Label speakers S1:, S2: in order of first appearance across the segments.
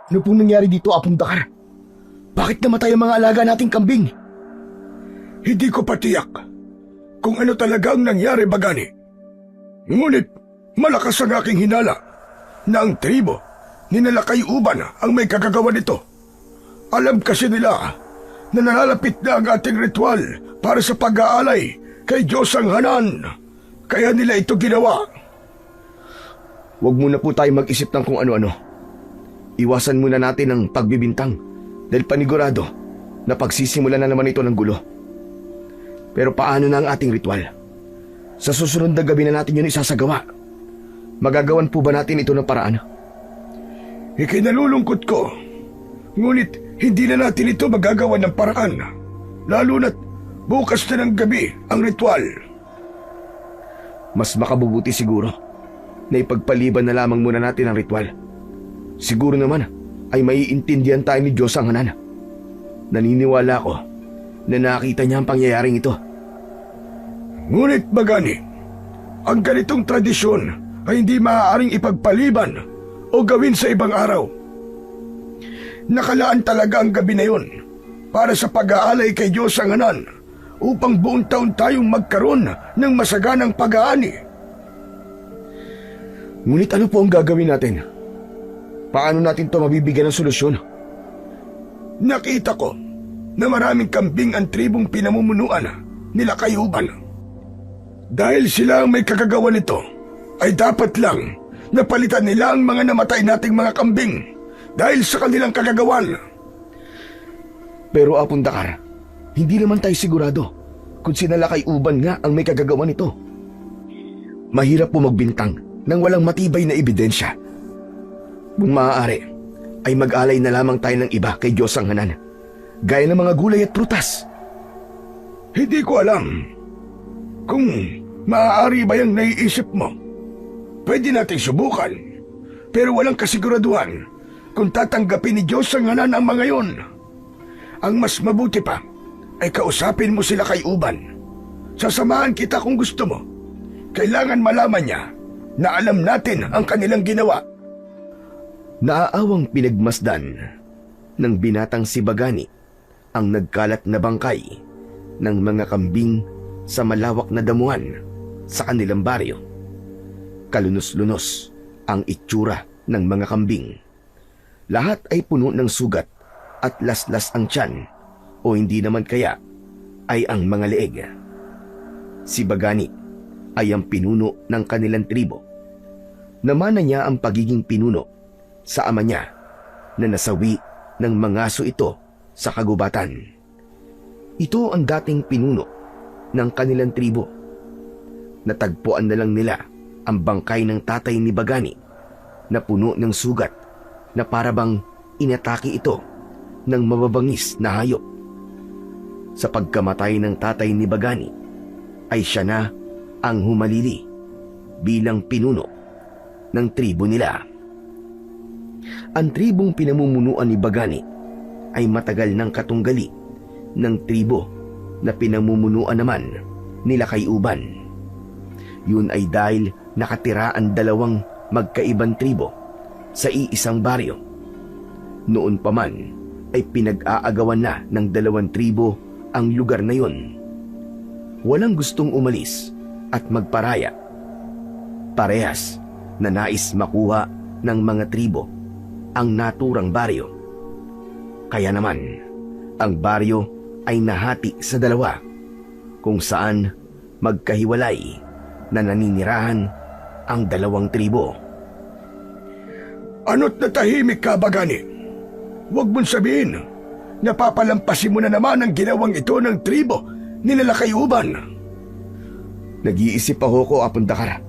S1: Ano pong nangyari dito, Apong Dakar? Bakit namatay ang mga alaga nating kambing?
S2: Hindi ko patiyak kung ano talaga ang nangyari, Bagani. Ngunit malakas ang aking hinala na ang tribo ni Nalakay Uban ang may kagagawa nito. Alam kasi nila na nalalapit na ang ating ritual para sa pag-aalay kay Diyos ang Hanan. Kaya nila ito ginawa.
S1: Huwag muna po tayo mag-isip ng kung ano-ano. Iwasan muna natin ang pagbibintang dahil panigurado na pagsisimulan na naman ito ng gulo. Pero paano na ang ating ritual? Sa susunod na gabi na natin yun isasagawa. Magagawan po ba natin ito ng paraan?
S2: Ikinalulungkot ko. Ngunit hindi na natin ito magagawa ng paraan. Lalo na't bukas na ng gabi ang ritual.
S1: Mas makabubuti siguro na ipagpaliban na lamang muna natin ang ritual. Siguro naman ay maiintindihan tayo ni Diyos ang Hanan. Naniniwala ko na nakita niya ang pangyayaring ito.
S2: Ngunit Bagani, ang ganitong tradisyon ay hindi maaaring ipagpaliban o gawin sa ibang araw. Nakalaan talaga ang gabi na yun para sa pag-aalay kay Diyos ang Hanan upang buong taon tayong magkaroon ng masaganang pag-aani.
S1: Ngunit ano po ang gagawin natin? Paano natin ito mabibigyan ng solusyon?
S2: Nakita ko na maraming kambing ang tribong pinamumunuan nila Kayuban. Dahil sila ang may kagagawa nito, ay dapat lang napalitan nila ang mga namatay nating mga kambing dahil sa kanilang kagagawan.
S1: Pero Apong Dakar, hindi naman tayo sigurado kung si Nalakay Uban nga ang may kagagawa nito. Mahirap po magbintang nang walang matibay na ebidensya. Kung maaari, ay mag-alay na lamang tayo ng iba kay Diyos ang Hanan, gaya ng mga gulay at prutas.
S2: Hindi ko alam kung maaari ba yung naiisip mo. Pwede nating subukan, pero walang kasiguraduhan kung tatanggapin ni Diyos ang Hanan ang mga yon. Ang mas mabuti pa ay kausapin mo sila kay Uban. Sasamahan kita kung gusto mo. Kailangan malaman niya na alam natin ang kanilang ginawa.
S1: Naaawang pinagmasdan ng binatang si Bagani ang nagkalat na bangkay ng mga kambing sa malawak na damuhan sa kanilang baryo. Kalunos-lunos ang itsura ng mga kambing. Lahat ay puno ng sugat at laslas ang tiyan o hindi naman kaya ay ang mga leeg. Si Bagani ay ang pinuno ng kanilang tribo. Namana niya ang pagiging pinuno sa ama niya na nasawi ng mangaso ito sa kagubatan. Ito ang dating pinuno ng kanilang tribo. Natagpuan na lang nila ang bangkay ng tatay ni Bagani na puno ng sugat na parabang inatake ito ng mababangis na hayop. Sa pagkamatay ng tatay ni Bagani ay siya na ang humalili bilang pinuno ng tribo nila. Ang tribong pinamumunuan ni Bagani ay matagal ng katunggali ng tribo na pinamumunuan naman nila Kayuban. Yun ay dahil nakatira ang dalawang magkaibang tribo sa iisang baryo. Noon pa man ay pinag-aagawan na ng dalawang tribo ang lugar na yun. Walang gustong umalis at magparaya. Parehas na nais makuha ng mga tribo ang naturang baryo. Kaya naman, ang baryo ay nahati sa dalawa kung saan magkahiwalay na naninirahan ang dalawang tribo.
S2: Ano't natahimik ka, Bagani? Huwag mong sabihin, napapalampasin mo na naman ang ginawang ito ng tribo ni Nalakayuban.
S1: Nag-iisip pa ho ko, Apong Dakar.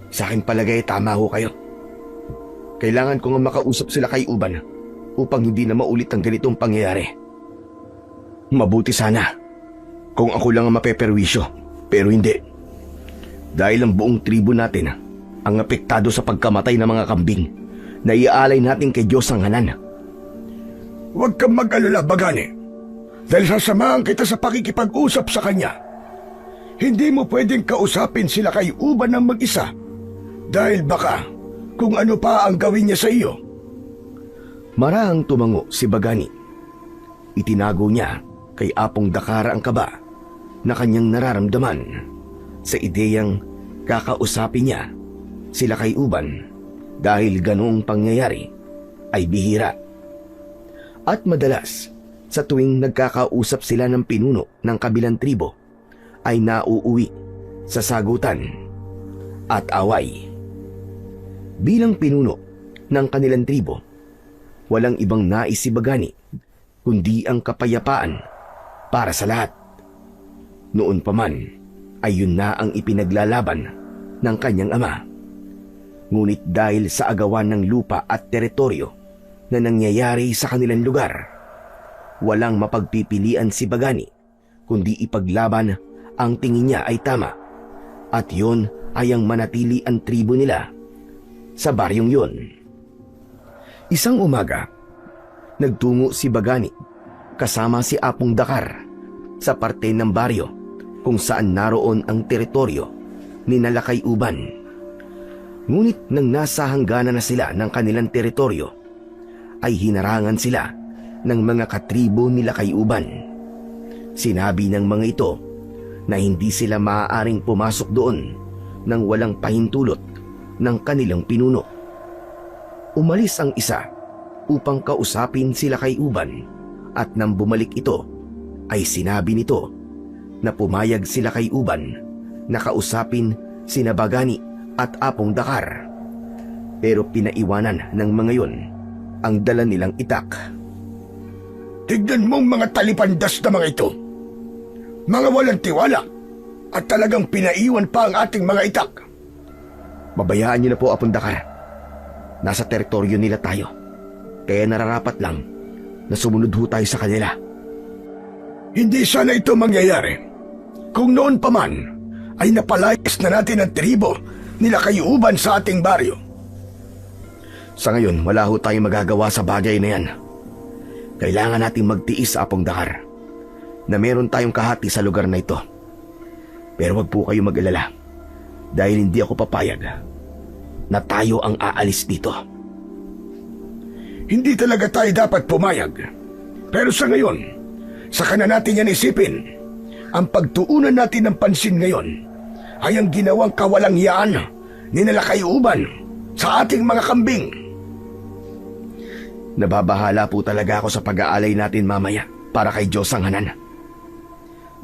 S1: Sa akin palagay tama ho kayo. Kailangan ko nga makausap sila kay Uban upang hindi na maulit ang ganitong pangyayari. Mabuti sana kung ako lang ang mapeperwisyo, pero hindi. Dahil ang buong tribo natin ang apektado sa pagkamatay ng mga kambing na iaalay natin kay Diyos ang Hanan.
S2: Huwag kang mag-alala, Bagani. Dahil sasamahan kita sa pakikipag-usap sa kanya. Hindi mo pwedeng kausapin sila kay Uban ng mag-isa dahil baka kung ano pa ang gawin niya sa iyo.
S1: Marahang tumango si Bagani. Itinago niya kay Apong Dakara ang kaba na kanyang nararamdaman sa ideyang kakausapin niya sila kay Uban dahil ganoong pangyayari ay bihira. At madalas sa tuwing nagkakausap sila ng pinuno ng kabilang tribo ay nauuwi sa sagutan at away. Bilang pinuno ng kanilang tribo, walang ibang nais si Bagani kundi ang kapayapaan para sa lahat. Noon pa man ay yun na ang ipinaglalaban ng kanyang ama. Ngunit dahil sa agawan ng lupa at teritoryo na nangyayari sa kanilang lugar, walang mapagpipilian si Bagani kundi ipaglaban ang tingin niya ay tama, at yun ay ang manatili ang tribo nila sa baryong yun. Isang umaga, nagtungo si Bagani kasama si Apong Dakar sa parte ng baryo kung saan naroon ang teritoryo ni Nalakay Uban. Ngunit nang nasa hangganan na sila ng kanilang teritoryo, ay hinarangan sila ng mga katribo ni Lakay Uban. Sinabi ng mga ito na hindi sila maaaring pumasok doon nang walang pahintulot ng kanilang pinuno. Umalis ang isa upang kausapin sila kay Uban, at nang bumalik ito ay sinabi nito na pumayag sila kay Uban na kausapin sina Bagani at Apong Dakar, pero pinaiwanan ng mga yon ang dala nilang itak.
S2: Tignan mong mga talipandas na mga ito. Mga walang tiwala, at talagang pinaiwan pa ang ating mga itak.
S1: Babayaan niyo na po, Apong Dakar. Nasa teritoryo nila tayo, kaya nararapat lang na sumunod ho tayo sa kanila.
S2: Hindi sana ito mangyayari kung noon pa man ay napalayas na natin ang tribo nila kay Uban sa ating baryo.
S1: Sa ngayon, wala ho tayong magagawa sa bagay na yan. Kailangan nating magtiis, Apong Dakar, na meron tayong kahati sa lugar na ito. Pero wag po kayo mag-alala, dahil hindi ako papayag na tayo ang aalis dito.
S2: Hindi talaga tayo dapat pumayag. Pero sa ngayon, saka na natin yan isipin. Ang pagtuunan natin ng pansin ngayon ay ang ginawang kawalangyaan ni Nalakay Uban sa ating mga kambing.
S1: Nababahala po talaga ako sa pag-aalay natin mamaya para kay Diyos ang Hanan.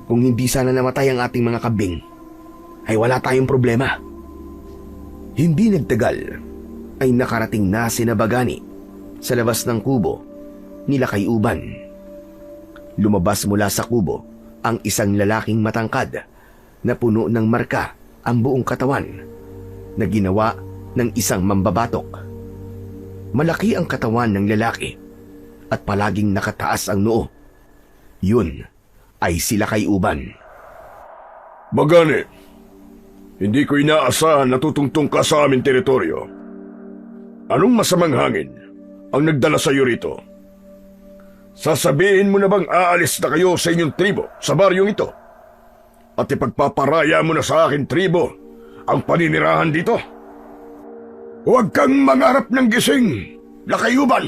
S1: Kung hindi sana namatay ang ating mga kambing, ay wala tayong problema. Hindi nagtagal ay nakarating na sina Bagani sa labas ng kubo nila kay Uban. Lumabas mula sa kubo ang isang lalaking matangkad na puno ng marka ang buong katawan na ginawa ng isang mambabatok. Malaki ang katawan ng lalaki at palaging nakataas ang noo. Yun ay sila kay Uban.
S2: Bagani, hindi ko inaasahan na tutungtong ka sa aming teritoryo. Anong masamang hangin ang nagdala sa iyo rito? Sasabihin mo na bang aalis na kayo sa inyong tribo sa baryong ito? At ipagpaparaya mo na sa akin tribo ang paninirahan dito? Huwag kang mangarap ng gising, Lakay Uban,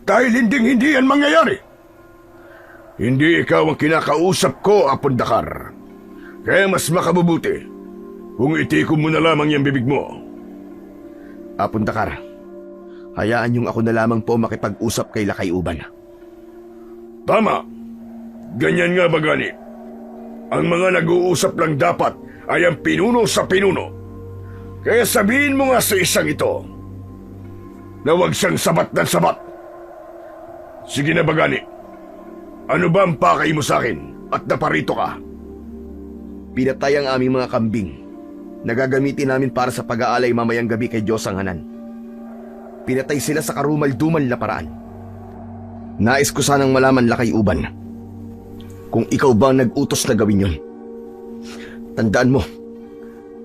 S2: dahil hindi yan mangyayari. Hindi ikaw ang kinakausap ko, Apong Dakar. Kaya mas makabubuti kung itikom mo na lamang yung bibig mo.
S1: Apong Dakar, hayaan niyong ako na lamang po makipag-usap kay Lakay Uban.
S2: Tama. Ganyan nga, Bagani. Ang mga nag-uusap lang dapat ay ang pinuno sa pinuno. Kaya sabihin mo nga sa isang ito na huwag siyang sabat ng sabat. Sige na, Bagani. Ano ba ang pakay mo sa akin at naparito ka?
S1: Pinatay ang aming mga kambing na gagamitin namin para sa pag-aalay mamayang gabi kay Diyos ang Hanan. Pinatay sila sa karumal-dumal na paraan. Nais ko sanang malaman, Lakay Uban, kung ikaw ba nag-utos na gawin yun. Tandaan mo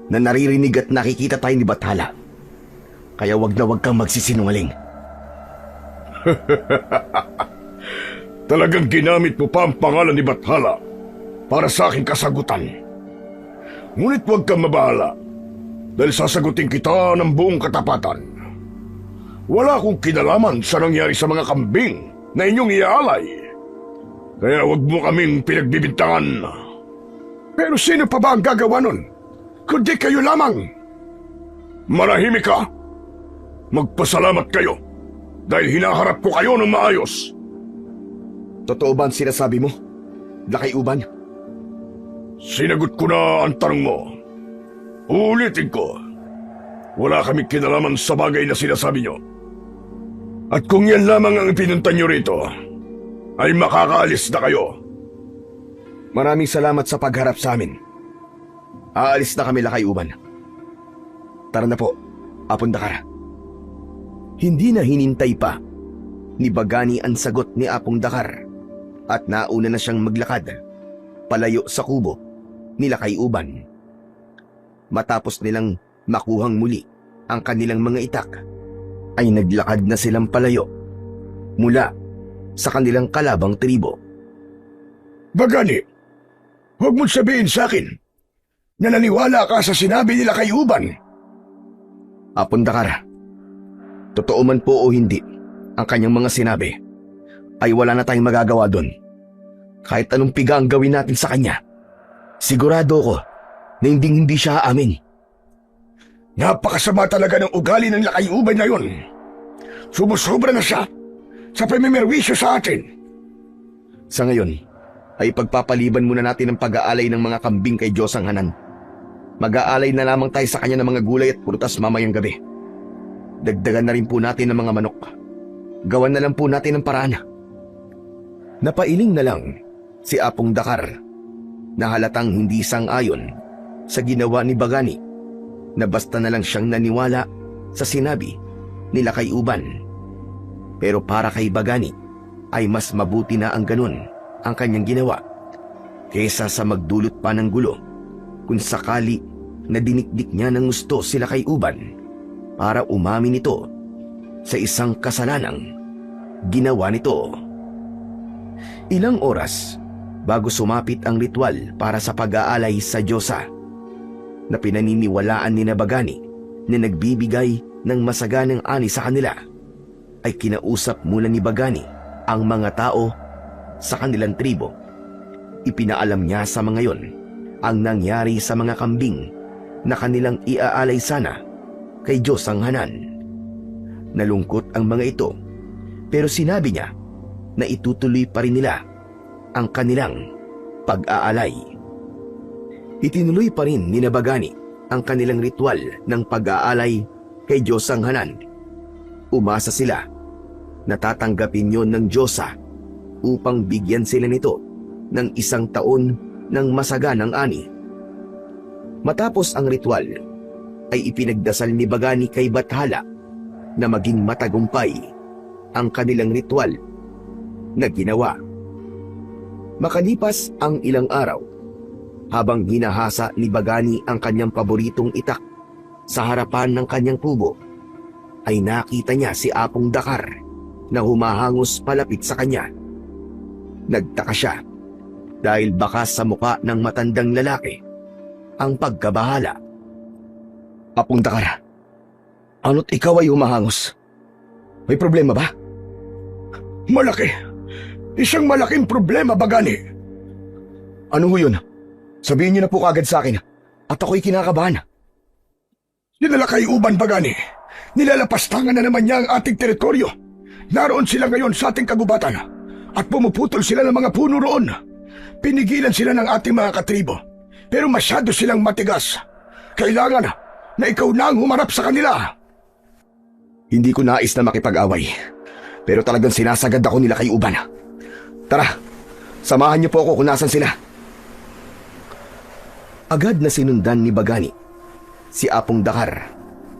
S1: na naririnig at nakikita tayo ni Bathala. Kaya wag na wag kang magsisinungaling.
S2: Talagang ginamit mo pa ang pangalan ni Bathala para sa aking kasagutan. Ngunit huwag kang mabahala dahil sasagutin kita ng buong katapatan. Wala akong kinalaman sa nangyari sa mga kambing na inyong iaalay. Kaya huwag mo kaming pinagbibintangan. Pero sino pa ba ang gagawa nun? Kundi kayo lamang. Manahimik ka. Magpasalamat kayo dahil hinaharap ko kayo ng maayos.
S1: Totoo ba ang sinasabi mo, Lakay-uban?
S2: Sinagot ko na ang tanong mo. Uulitin ko. Wala kaming kinalaman sa bagay na sinasabi nyo. At kung yan lamang ang pinunta nyo rito, ay makakaalis na kayo.
S1: Maraming salamat sa pagharap sa amin. Aalis na kami, Lakay-uban. Tara na po, Apong Dakar. Hindi na hinintay pa ni Bagani ang sagot ni Apong Dakar at nauna na siyang maglakad palayo sa kubo ni Lakay-uban. Matapos nilang makuhang muli ang kanilang mga itak, ay naglakad na silang palayo mula sa kanilang kalabang tribo.
S2: Bagani, huwag mong sabihin sa akin na naniwala ka sa sinabi nila kay Uban.
S1: Apong Dakar, totoo man po o hindi ang kanyang mga sinabi, ay wala na tayong magagawa doon. Kahit anong piga ang gawin natin sa kanya, sigurado ko na hindi siya aamin.
S2: Napakasama talaga ng ugali ng Lakay-uban na yun. Sumusobra na siya sa pamimerwisyo sa atin.
S1: Sa ngayon, ay pagpapaliban muna natin ang pag-aalay ng mga kambing kay Diyosang Hanan. Mag-aalay na lamang tayo sa kanya ng mga gulay at prutas mamayang gabi. Dagdagan na rin po natin ng mga manok. Gawan na lang po natin ang paraan. Napailing na lang si Apong Dakar na halatang hindi sang-ayon sa ginawa ni Bagani, na basta na lang siyang naniwala sa sinabi ni Lakay-uban. Pero para kay Bagani ay mas mabuti na ang ganun ang kanyang ginawa kesa sa magdulot pa ng gulo kung sakali na dinikdik niya ng gusto si Lakay-uban para umamin ito sa isang kasalanang ginawa nito. Ilang oras bago sumapit ang ritual para sa pag-aalay sa Diyosa na pinaniniwalaan ni Bagani na nagbibigay ng masaganang ani sa kanila, ay kinausap muna ni Bagani ang mga tao sa kanilang tribo. Ipinaalam niya sa mga yon ang nangyari sa mga kambing na kanilang iaalay sana kay Diyosang Hanan. Nalungkot ang mga ito, pero sinabi niya na itutuloy pa rin nila ang kanilang pag-aalay. Itinuloy pa rin ni Bagani ang kanilang ritual ng pag-aalay kay Diyosang Hanan. Umasa sila na tatanggapin yon ng Diyosa upang bigyan sila nito ng 1 taon ng masaganang ani. Matapos ang ritual, ay ipinagdasal ni Bagani kay Bathala na maging matagumpay ang kanilang ritual na ginawa. Makalipas ang ilang araw, habang hinahasa ni Bagani ang kanyang paboritong itak sa harapan ng kanyang kubo, ay nakita niya si Apong Dakar na humahangos palapit sa kanya. Nagtaka siya dahil baka sa muka ng matandang lalaki ang pagkabahala. Apong Dakar, ano't ikaw ay humahangos? May problema ba?
S2: Malaki. Isang malaking problema, Bagani.
S1: Ano ho yun? Sabihin niyo na po kagad sa akin at ako'y kinakabahan.
S2: Sinala kay Uban, Bagani. Nilalapastangan na naman niya ang ating teritoryo. Naroon sila ngayon sa ating kagubatan at pumuputol sila ng mga puno roon. Pinigilan sila ng ating mga katribo, pero masyado silang matigas. Kailangan na ikaw na ang humarap sa kanila.
S1: Hindi ko nais na makipag-away, pero talagang sinasagad ako nila kay Uban. Tara, samahan niyo po ako kung nasan sila. Agad na sinundan ni Bagani si Apong Dakar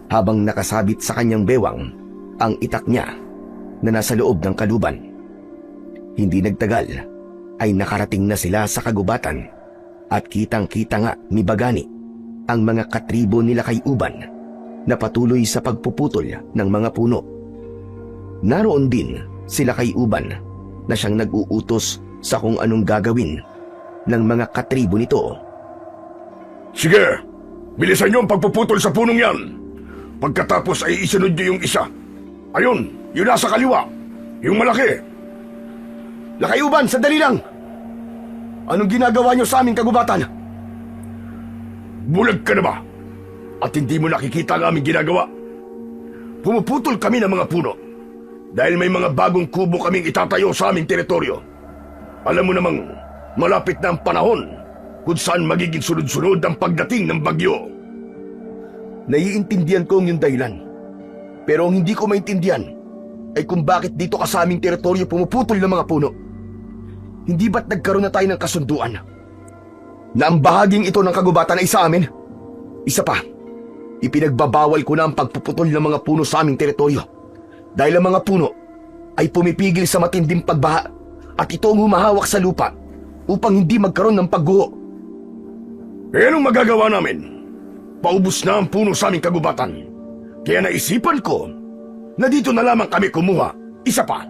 S1: habang nakasabit sa kanyang bewang ang itak niya na nasa loob ng kaluban. Hindi nagtagal ay nakarating na sila sa kagubatan at kitang-kita nga ni Bagani ang mga katribo nila kay Uban na patuloy sa pagpuputol ng mga puno. Naroon din sila kay Uban na siyang nag-uutos sa kung anong gagawin ng mga katribo nito.
S2: Sige, bilisan niyo ang pagpuputol sa punong yan. Pagkatapos ay isunod niyo yung isa. Ayun, yun nasa kaliwa. Yung malaki.
S1: Lakayuban, sandali lang! Anong ginagawa niyo sa aming kagubatan?
S2: Bulag ka na ba? At hindi mo nakikita ang aming ginagawa? Pumuputol kami ng mga puno dahil may mga bagong kubo kaming itatayo sa aming teritoryo. Alam mo namang malapit na ang panahon kung saan magiging sunod-sunod ang pagdating ng bagyo.
S1: Naiintindihan ko ang iyong dahilan. Pero ang hindi ko maintindihan ay kung bakit dito ka sa aming teritoryo pumuputol ng mga puno. Hindi ba't nagkaroon na tayo ng kasunduan na ang bahaging ito ng kagubatan ay sa amin? Isa pa, ipinagbabawal ko na ang pagpuputol ng mga puno sa aming teritoryo dahil ang mga puno ay pumipigil sa matinding pagbaha at ito ang humahawak sa lupa upang hindi magkaroon ng pagguho.
S2: Eh anong magagawa namin? Paubos na ang puno sa aming kagubatan. Kaya naisipan ko na dito na lamang kami kumuha. Isa pa,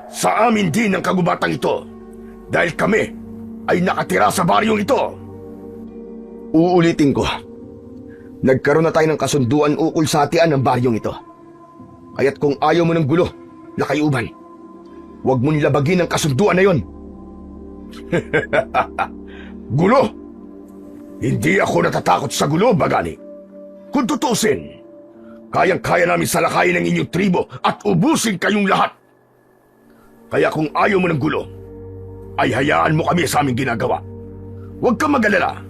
S2: sa amin din ang kagubatang ito dahil kami ay nakatira sa baryong ito.
S1: Uulitin ko. Nagkaroon na tayo ng kasunduan ukol sa hatian ng baryong ito. Kaya't kung ayaw mo ng gulo, Lakayuban, huwag mo nilabagin ang kasunduan na yon.
S2: Gulo? Hindi ako natatakot sa gulo, Bagani. Kung tutusin, kayang-kaya namin salakayin ang inyong tribo at ubusin kayong lahat. Kaya kung ayaw mo ng gulo, ay hayaan mo kami sa aming ginagawa. Huwag kang mag-alala,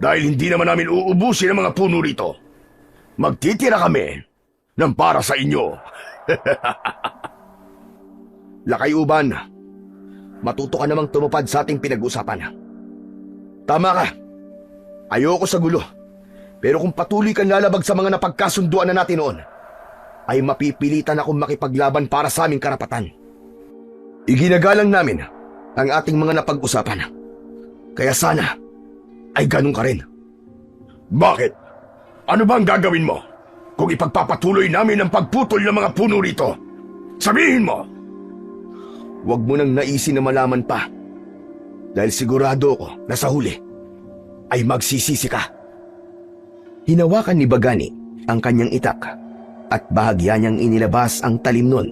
S2: dahil hindi naman namin uubusin ang mga puno rito. Magtitira kami ng para sa inyo.
S1: Lakayuban, matuto ka namang tumupad sa ating pinag-usapan. Tama ka. Ayoko sa gulo. Pero kung patuloy kang lalabag sa mga napagkasunduan na natin noon, ay mapipilitan akong makipaglaban para sa aming karapatan. Iginagalang namin ang ating mga napag-usapan. Kaya sana ay ganun ka rin.
S2: Bakit? Ano bang gagawin mo kung ipagpapatuloy namin ang pagputol ng mga puno rito? Sabihin mo!
S1: Huwag mo nang naisin na malaman pa. Dahil sigurado ako na sa huli ay magsisisi ka. Hinawakan ni Bagani ang kanyang itak at bahagya niyang inilabas ang talim nun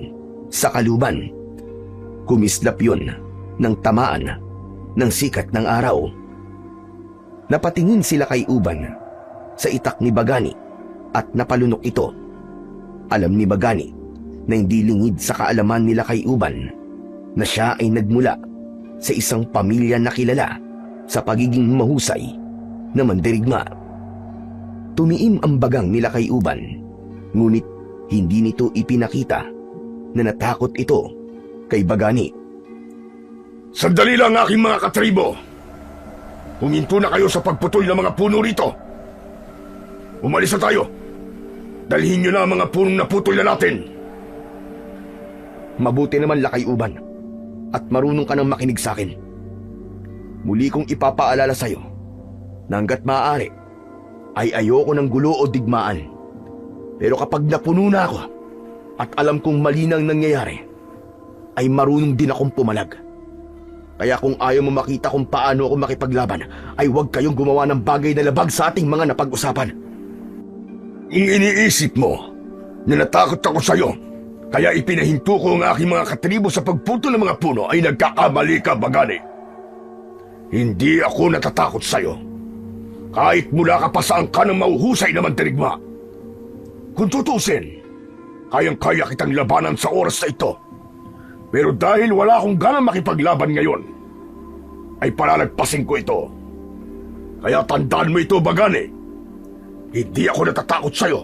S1: sa kaluban. Kumislap yun ng tamaan ng sikat ng araw. Napatingin sila kay Uban sa itak ni Bagani at napalunok ito. Alam ni Bagani na hindi lingid sa kaalaman nila kay Uban na siya ay nagmula sa isang pamilya na kilala sa pagiging mahusay na mandirigma. Tumiim ang bagang nila kay Uban, ngunit hindi nito ipinakita na natakot ito kay Bagani.
S2: Sandali lang, aking mga katribo. Huminto na kayo sa pagputol ng mga puno rito. Umalis na tayo. Dalhin nyo na ang mga punong naputol na natin.
S1: Mabuti naman, Lakayuban, at marunong ka nang makinig sa akin. Muli kong ipapaalala sa'yo na hanggat maaari ay ayoko ng gulo o digmaan. Pero kapag napuno na ako at alam kong mali nang nangyayari, ay marunong din akong pumalag. Kaya kung ayaw mo makita kung paano ako makipaglaban, ay huwag kayong gumawa ng bagay na labag sa ating mga napag-usapan.
S2: Kung iniisip mo na natakot ako sa'yo, kaya ipinahinto ko ang aking mga katribo sa pagputol ng mga puno, ay nagkakamali ka, Bagani. Hindi ako natatakot sa'yo. Kahit mula ka pa sa angka ng mauhusay na mandirigma. Kung tutusin, kayang-kaya kitang labanan sa oras na ito. Pero dahil wala akong ganang makipaglaban ngayon, ay palalagpasin ko ito. Kaya tandaan mo ito, Bagani. Hindi ako natatakot sa'yo.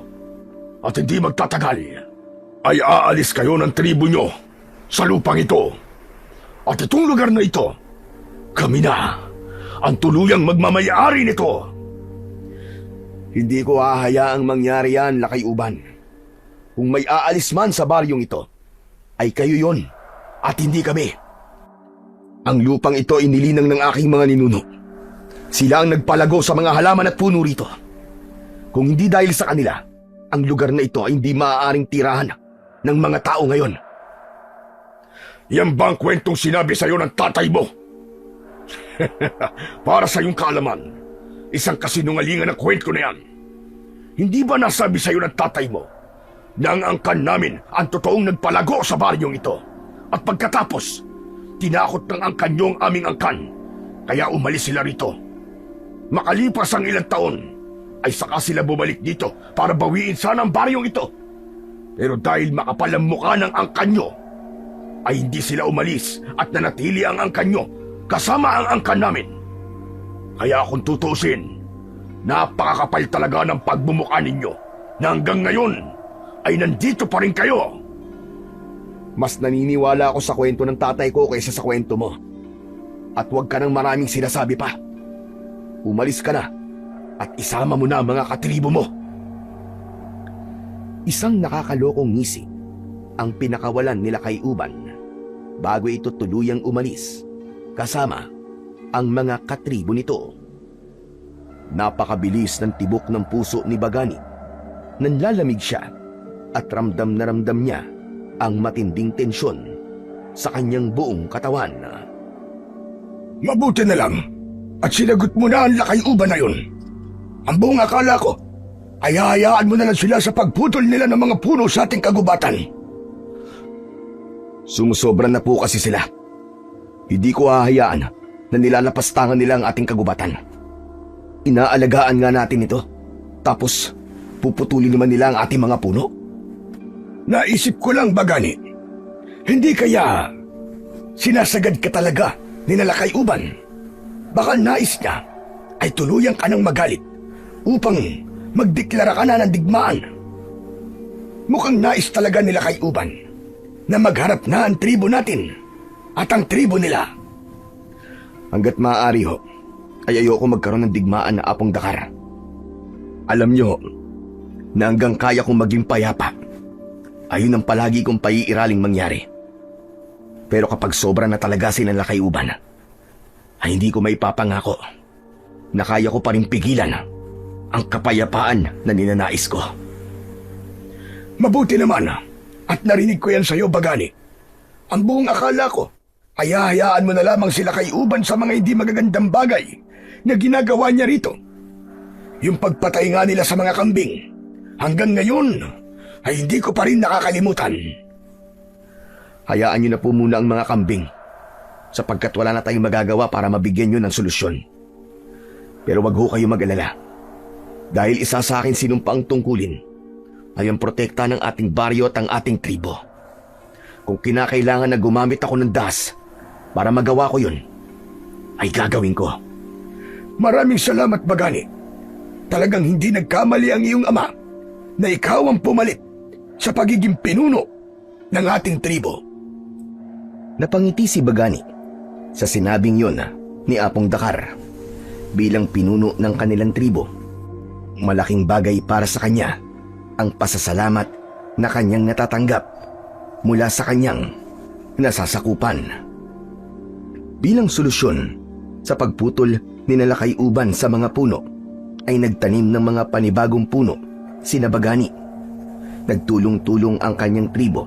S2: At hindi magtatagal, ay aalis kayo ng tribo nyo sa lupang ito. At itong lugar na ito, kami na ang tuluyang magmamayari nito.
S1: Hindi ko hahayaang mangyari yan, Lakayuban. Kung may aalis man sa baryong ito, ay kayo yon at hindi kami. Ang lupang ito ay nilinang ng aking mga ninuno. Sila ang nagpalago sa mga halaman at puno rito. Kung hindi dahil sa kanila, ang lugar na ito ay hindi maaaring tirahan ng mga tao ngayon.
S2: Yan ba ang kwentong sinabi sa'yo ng tatay mo? Para sa iyong kaalaman, isang kasinungalingan ang kwento na yan. Hindi ba nasabi sa'yo ng tatay mo na ang angkan namin ang totoong nagpalago sa baryong ito. At pagkatapos, tinakot ng angkan niyo ang aming angkan, kaya umalis sila rito. Makalipas ang ilang taon, ay saka sila bumalik dito para bawiin sana ang baryong ito. Pero dahil makapal ang mukha ng angkan niyo, ay hindi sila umalis at nanatili ang angkan niyo kasama ang angkan namin. Kaya kung tutusin, napakakapal talaga ng pagmumukha ninyo na hanggang ngayon ay nandito pa rin kayo.
S1: Mas naniniwala ako sa kwento ng tatay ko kaysa sa kwento mo. At huwag ka nang maraming sinasabi pa. Umalis ka na at isama mo na ang mga katribo mo. Isang nakakalokong ngisi ang pinakawalan nila kay Uban bago ito tuluyang umalis kasama ang mga katribo nito. Napakabilis ng tibok ng puso ni Bagani. Nanlalamig siya at ramdam na ramdam niya ang matinding tensyon sa kanyang buong katawan.
S2: Mabuti na lang at sinagot mo na ang lakay uban na yun. Ang buong akala ko ay hahayaan mo na lang sila sa pagputol nila ng mga puno sa ating kagubatan.
S1: Sumusobra na po kasi sila. Hindi ko hahayaan na nilalapastangan nila ang ating kagubatan. Inaalagaan nga natin ito. Tapos, puputulin naman nila ang ating mga puno.
S2: Naisip ko lang, Bagani. Hindi kaya sinasagad ka talaga ni Nalakay Uban? Baka nais niya ay tuluyan ka ng magalit upang magdeklara ka na ng digmaan. Mukhang nais talaga nila kay Uban na magharap na ang tribo natin at ang tribo nila.
S1: Hanggat maaari ho, ay ayoko magkaroon ng digmaan na Apong Dakar. Alam niyo na hanggang kaya kong maging payapa, ayun ang palagi kong paiiraling mangyari. Pero kapag sobra na talaga si Nalakay Uban, ay hindi ko maipapangako na kaya ko pa rin pigilan ang kapayapaan na ninanais ko.
S2: Mabuti naman at narinig ko yan sa iyo, Bagani. Ang buong akala ko ay hahayaan mo na lamang sila kay Uban sa mga hindi magagandang bagay na ginagawa niya rito. Yung pagpatay nga nila sa mga kambing, hanggang ngayon ay hindi ko pa rin nakakalimutan.
S1: Hayaan niyo na po muna ang mga kambing sapagkat wala na tayong magagawa para mabigyan niyo ng solusyon. Pero wag ho kayo mag-alala. Dahil isa sa akin sinumpaang tungkulin ay ang protekta ng ating baryo at ang ating tribo. Kung kinakailangan na gumamit ako ng das para magawa ko yun, ay gagawin ko.
S2: Maraming salamat, Bagani. Talagang hindi nagkamali ang iyong ama na ikaw ang pumalit sa pagiging pinuno ng ating tribo.
S1: Napangiti si Bagani sa sinabing yun ni Apong Dakar. Bilang pinuno ng kanilang tribo, malaking bagay para sa kanya ang pasasalamat na kanyang natatanggap mula sa kanyang nasasakupan. Bilang solusyon sa pagputol ni Nalakay Uban sa mga puno, ay nagtanim ng mga panibagong puno sina Bagani. Nagtulong-tulong ang kanyang tribo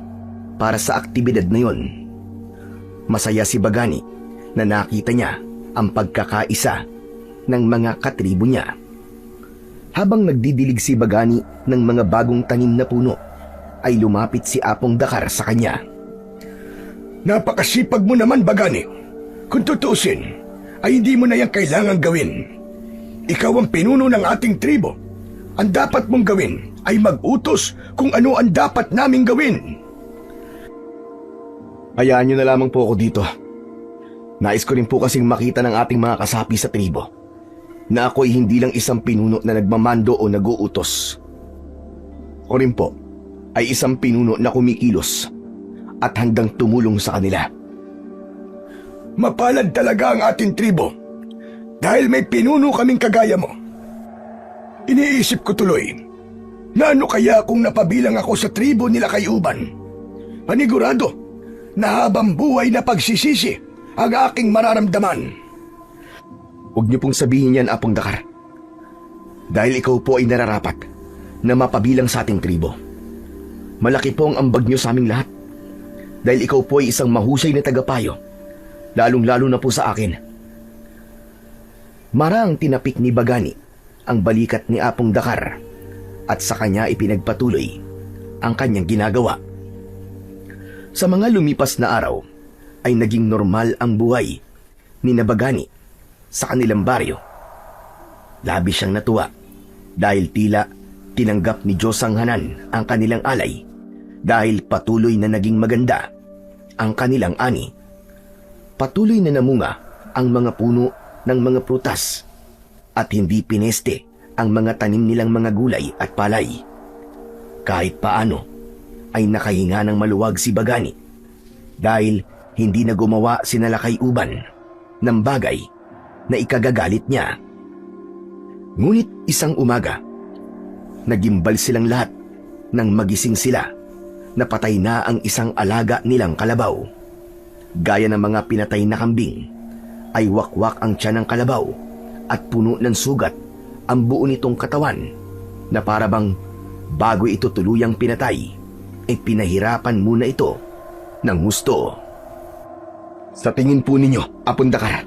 S1: para sa aktibidad na yon. Masaya si Bagani na nakita niya ang pagkakaisa ng mga katribo niya. Habang nagdidilig si Bagani ng mga bagong tanim na puno, ay lumapit si Apong Dakar sa kanya.
S2: Napakasipag mo naman, Bagani. Kung tutuusin, ay hindi mo na yan kailangan gawin. Ikaw ang pinuno ng ating tribo. Ang dapat mong gawin ay mag-utos kung ano ang dapat naming gawin.
S1: Hayaan niyo na lamang po ako dito. Nais ko rin po kasing makita ng ating mga kasapi sa tribo na ako ay hindi lang isang pinuno na nagmamando o nag-uutos. Ako rin po ay isang pinuno na kumikilos at handang tumulong sa kanila.
S2: Mapalad talaga ang ating tribo dahil may pinuno kaming kagaya mo. Iniisip ko tuloy na ano kaya kung napabilang ako sa tribo nila kay Uban. Panigurado na habang buhay na pagsisisi ang aking mararamdaman.
S1: Huwag niyo pong sabihin yan, Apong Dakar. Dahil ikaw po ay nararapat na mapabilang sa ating tribo. Malaki po ang ambag niyo sa aming lahat. Dahil ikaw po ay isang mahusay na tagapayo, lalong-lalo na po sa akin. Marang tinapik ni Bagani ang balikat ni Apong Dakar at sa kanya ipinagpatuloy ang kanyang ginagawa. Sa mga lumipas na araw, ay naging normal ang buhay ni Nabagani sa kanilang baryo. Labis siyang natuwa dahil tila tinanggap ni Diyos ang Hanan ang kanilang alay dahil patuloy na naging maganda ang kanilang ani. Patuloy na namunga ang mga puno ng mga prutas at hindi pineste ang mga tanim nilang mga gulay at palay. Kahit paano ay nakahinga ng maluwag si Bagani dahil hindi na gumawa si Nalakayuban ng bagay na ikagagalit niya. Ngunit isang umaga, nagimbal silang lahat nang magising sila na patay na ang isang alaga nilang kalabaw. Gaya ng mga pinatay na kambing, ay wakwak ang tiyan ng kalabaw at puno ng sugat ang buo nitong katawan na parabang bago ito tuluyang pinatay, ay pinahirapan muna ito ng gusto. Sa tingin po ninyo, Apundakar,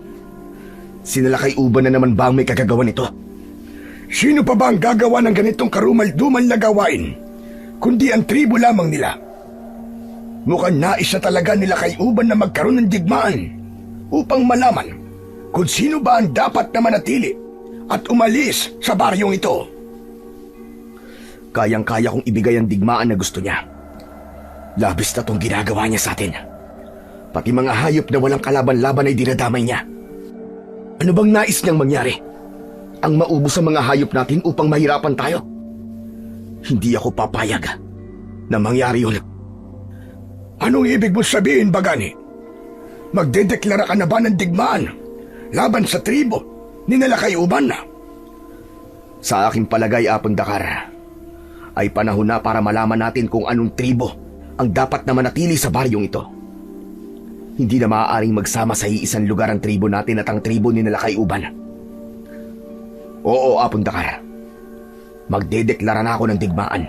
S1: sinalakay-uban na naman ba ang may kagagawa nito?
S2: Sino pa ba ang gagawa ng ganitong karumal-dumal na gawain, kundi ang tribo lamang nila? Mukhang nais na talaga nila kay Uban na magkaroon ng digmaan upang malaman kung sino ba ang dapat na manatili at umalis sa baryong ito.
S1: Kayang-kaya kong ibigay ang digmaan na gusto niya. Labis na tong ginagawa niya sa atin. Pati mga hayop na walang kalaban-laban ay dinadamay niya. Ano bang nais niyang mangyari? Ang maubos sa mga hayop natin upang mahirapan tayo? Hindi ako papayag na mangyari yun.
S2: Anong ibig mo sabihin, Bagani? Magdedeklara ka na ba ng digmaan laban sa tribo ni Nalakayuban na?
S1: Sa aking palagay, Apundakar, ay panahon na para malaman natin kung anong tribo ang dapat na manatili sa baryong ito. Hindi na maaaring magsama sa iisang lugar ang tribo natin at ang tribo ni Nalakayuban. Oo, Apundakar. Magdedeklara na ako ng digmaan.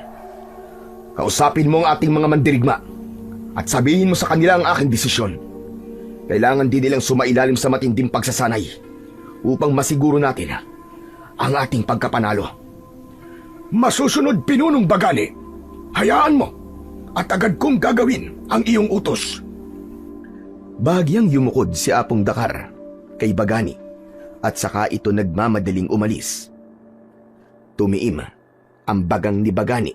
S1: Kausapin mo ang ating mga mandirigma at sabihin mo sa kanila ang aking desisyon. Kailangan din nilang sumailalim sa matinding pagsasanay upang masiguro natin ang ating pagkapanalo.
S2: Masusunod, Pinunong Bagani. Hayaan mo at agad kong gagawin ang iyong utos.
S1: Bahagyang yumukod si Apundakar kay Bagani at saka ito nagmamadaling umalis. Tumiim ang bagang ni Bagani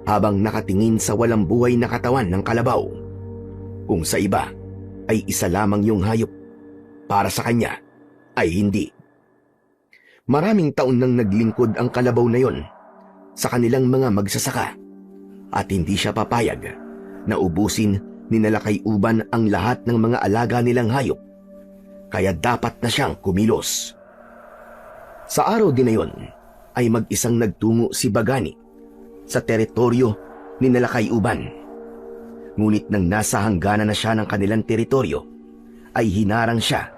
S1: habang nakatingin sa walang buhay na katawan ng kalabaw. Kung sa iba ay isa lamang yung hayop, para sa kanya ay hindi. Maraming taon nang naglingkod ang kalabaw na yon sa kanilang mga magsasaka at hindi siya papayag na ubusin ni Nalakayuban ang lahat ng mga alaga nilang hayop, kaya dapat na siyang kumilos. Sa araw din na yon ay mag-isang nagtungo si Bagani sa teritoryo ni Nalakayuban. Ngunit nang nasa hangganan na siya ng kanilang teritoryo, ay hinarang siya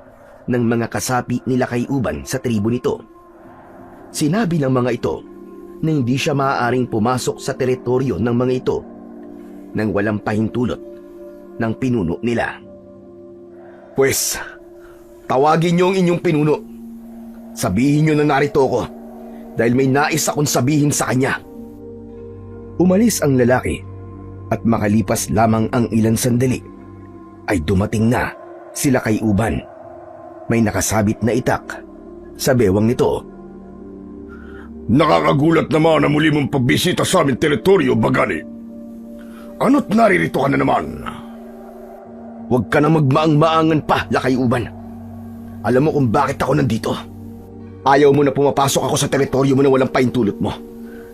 S1: ng mga kasapi ni Lakayuban sa tribo nito. Sinabi ng mga ito na hindi siya maaaring pumasok sa teritoryo ng mga ito nang walang pahintulot ng pinuno nila. Pwes, tawagin niyo ang inyong pinuno. Sabihin niyo na narito ako dahil may nais akong sabihin sa kanya. Umalis ang lalaki at makalipas lamang ang ilang sandali ay dumating na sila kay Uban. May nakasabit na itak sa bewang nito.
S2: Nakakagulat naman ang muli mong pagbisita sa aming teritoryo, Bagani. Ano't naririto ka na naman?
S1: Huwag ka na magmaang-maangan pa, Lakayuban. Alam mo kung bakit ako nandito. Ayaw mo na pumapasok ako sa teritoryo mo na walang paintulot mo.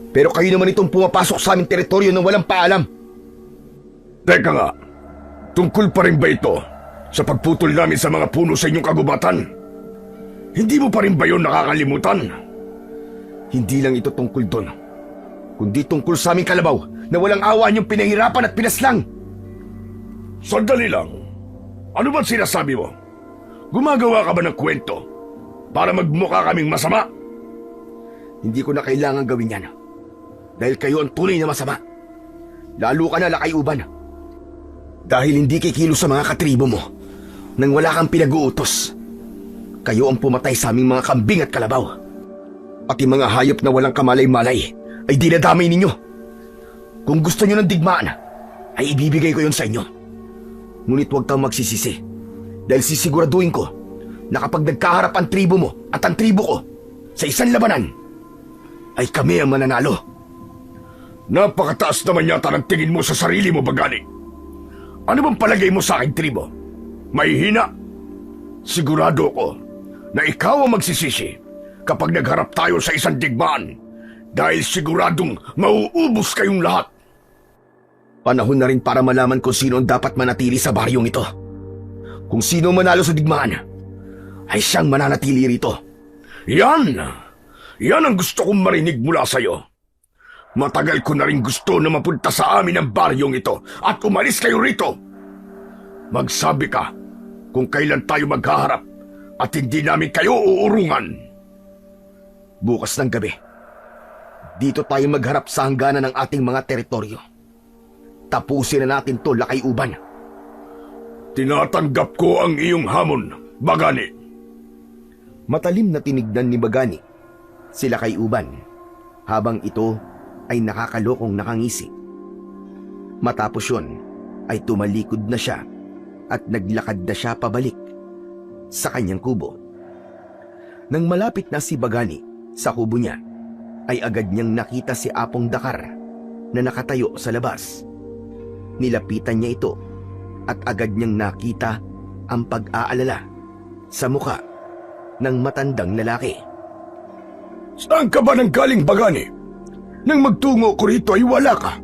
S1: Pero kayo naman itong pumapasok sa aming teritoryo nang walang paalam.
S2: Teka nga, tungkol pa rin ba ito sa pagputol namin sa mga puno sa inyong kagubatan? Hindi mo pa rin ba yun nakakalimutan?
S1: Hindi lang ito tungkol doon, kundi tungkol sa aming kalabaw na walang awa niyong pinahirapan at pinaslang.
S2: Sandali lang. Ano ba sinasabi mo? Gumagawa ka ba ng kwento para magmukha kaming masama?
S1: Hindi ko na kailangan gawin yan. Dahil kayo ang tunay na masama. Lalo ka na, Lakayuban. Dahil hindi kikilo sa mga katribo mo nang wala kang pinag-uutos. Kayo ang pumatay sa aming mga kambing at kalabaw. At yung mga hayop na walang kamalay-malay ay dinadamay ninyo. Kung gusto nyo ng digmaan, ay ibibigay ko yon sa inyo. Ngunit huwag kang magsisisi dahil sisiguraduhin ko na kapag nagkaharap ang tribo mo at ang tribo ko sa isang labanan, ay kami ang mananalo.
S2: Napakataas naman yata ng tingin mo sa sarili mo, Bagani. Ano bang palagay mo sa aking tribo? May hina? Sigurado ko na ikaw ang magsisisi kapag nagharap tayo sa isang digmaan dahil siguradong mauubos kayong lahat.
S1: Panahon na rin para malaman kung sino ang dapat manatili sa baryong ito. Kung sino manalo sa digmaan, ay siyang mananatili rito.
S2: Yan! Yan ang gusto kong marinig mula sa'yo. Matagal ko na rin gusto na mapunta sa amin ang baryong ito at umalis kayo rito. Magsabi ka kung kailan tayo maghaharap at hindi namin kayo uurungan.
S1: Bukas ng gabi, dito tayo magharap sa hangganan ng ating mga teritoryo. Tapusin na natin to, Lakay-uban.
S2: Tinatanggap ko ang iyong hamon, Bagani.
S1: Matalim na tinignan ni Bagani si Lakay-uban habang ito ay nakakalokong nakangisi. Matapos yun ay tumalikod na siya at naglakad na siya pabalik sa kanyang kubo. Nang malapit na si Bagani sa kubo niya, ay agad niyang nakita si Apong Dakar na nakatayo sa labas. Nilapitan niya ito at agad niyang nakita ang pag-aalala sa muka ng matandang lalaki.
S2: Saan ka ba nang galing, Bagani? Nang magtungo ko rito ay wala ka.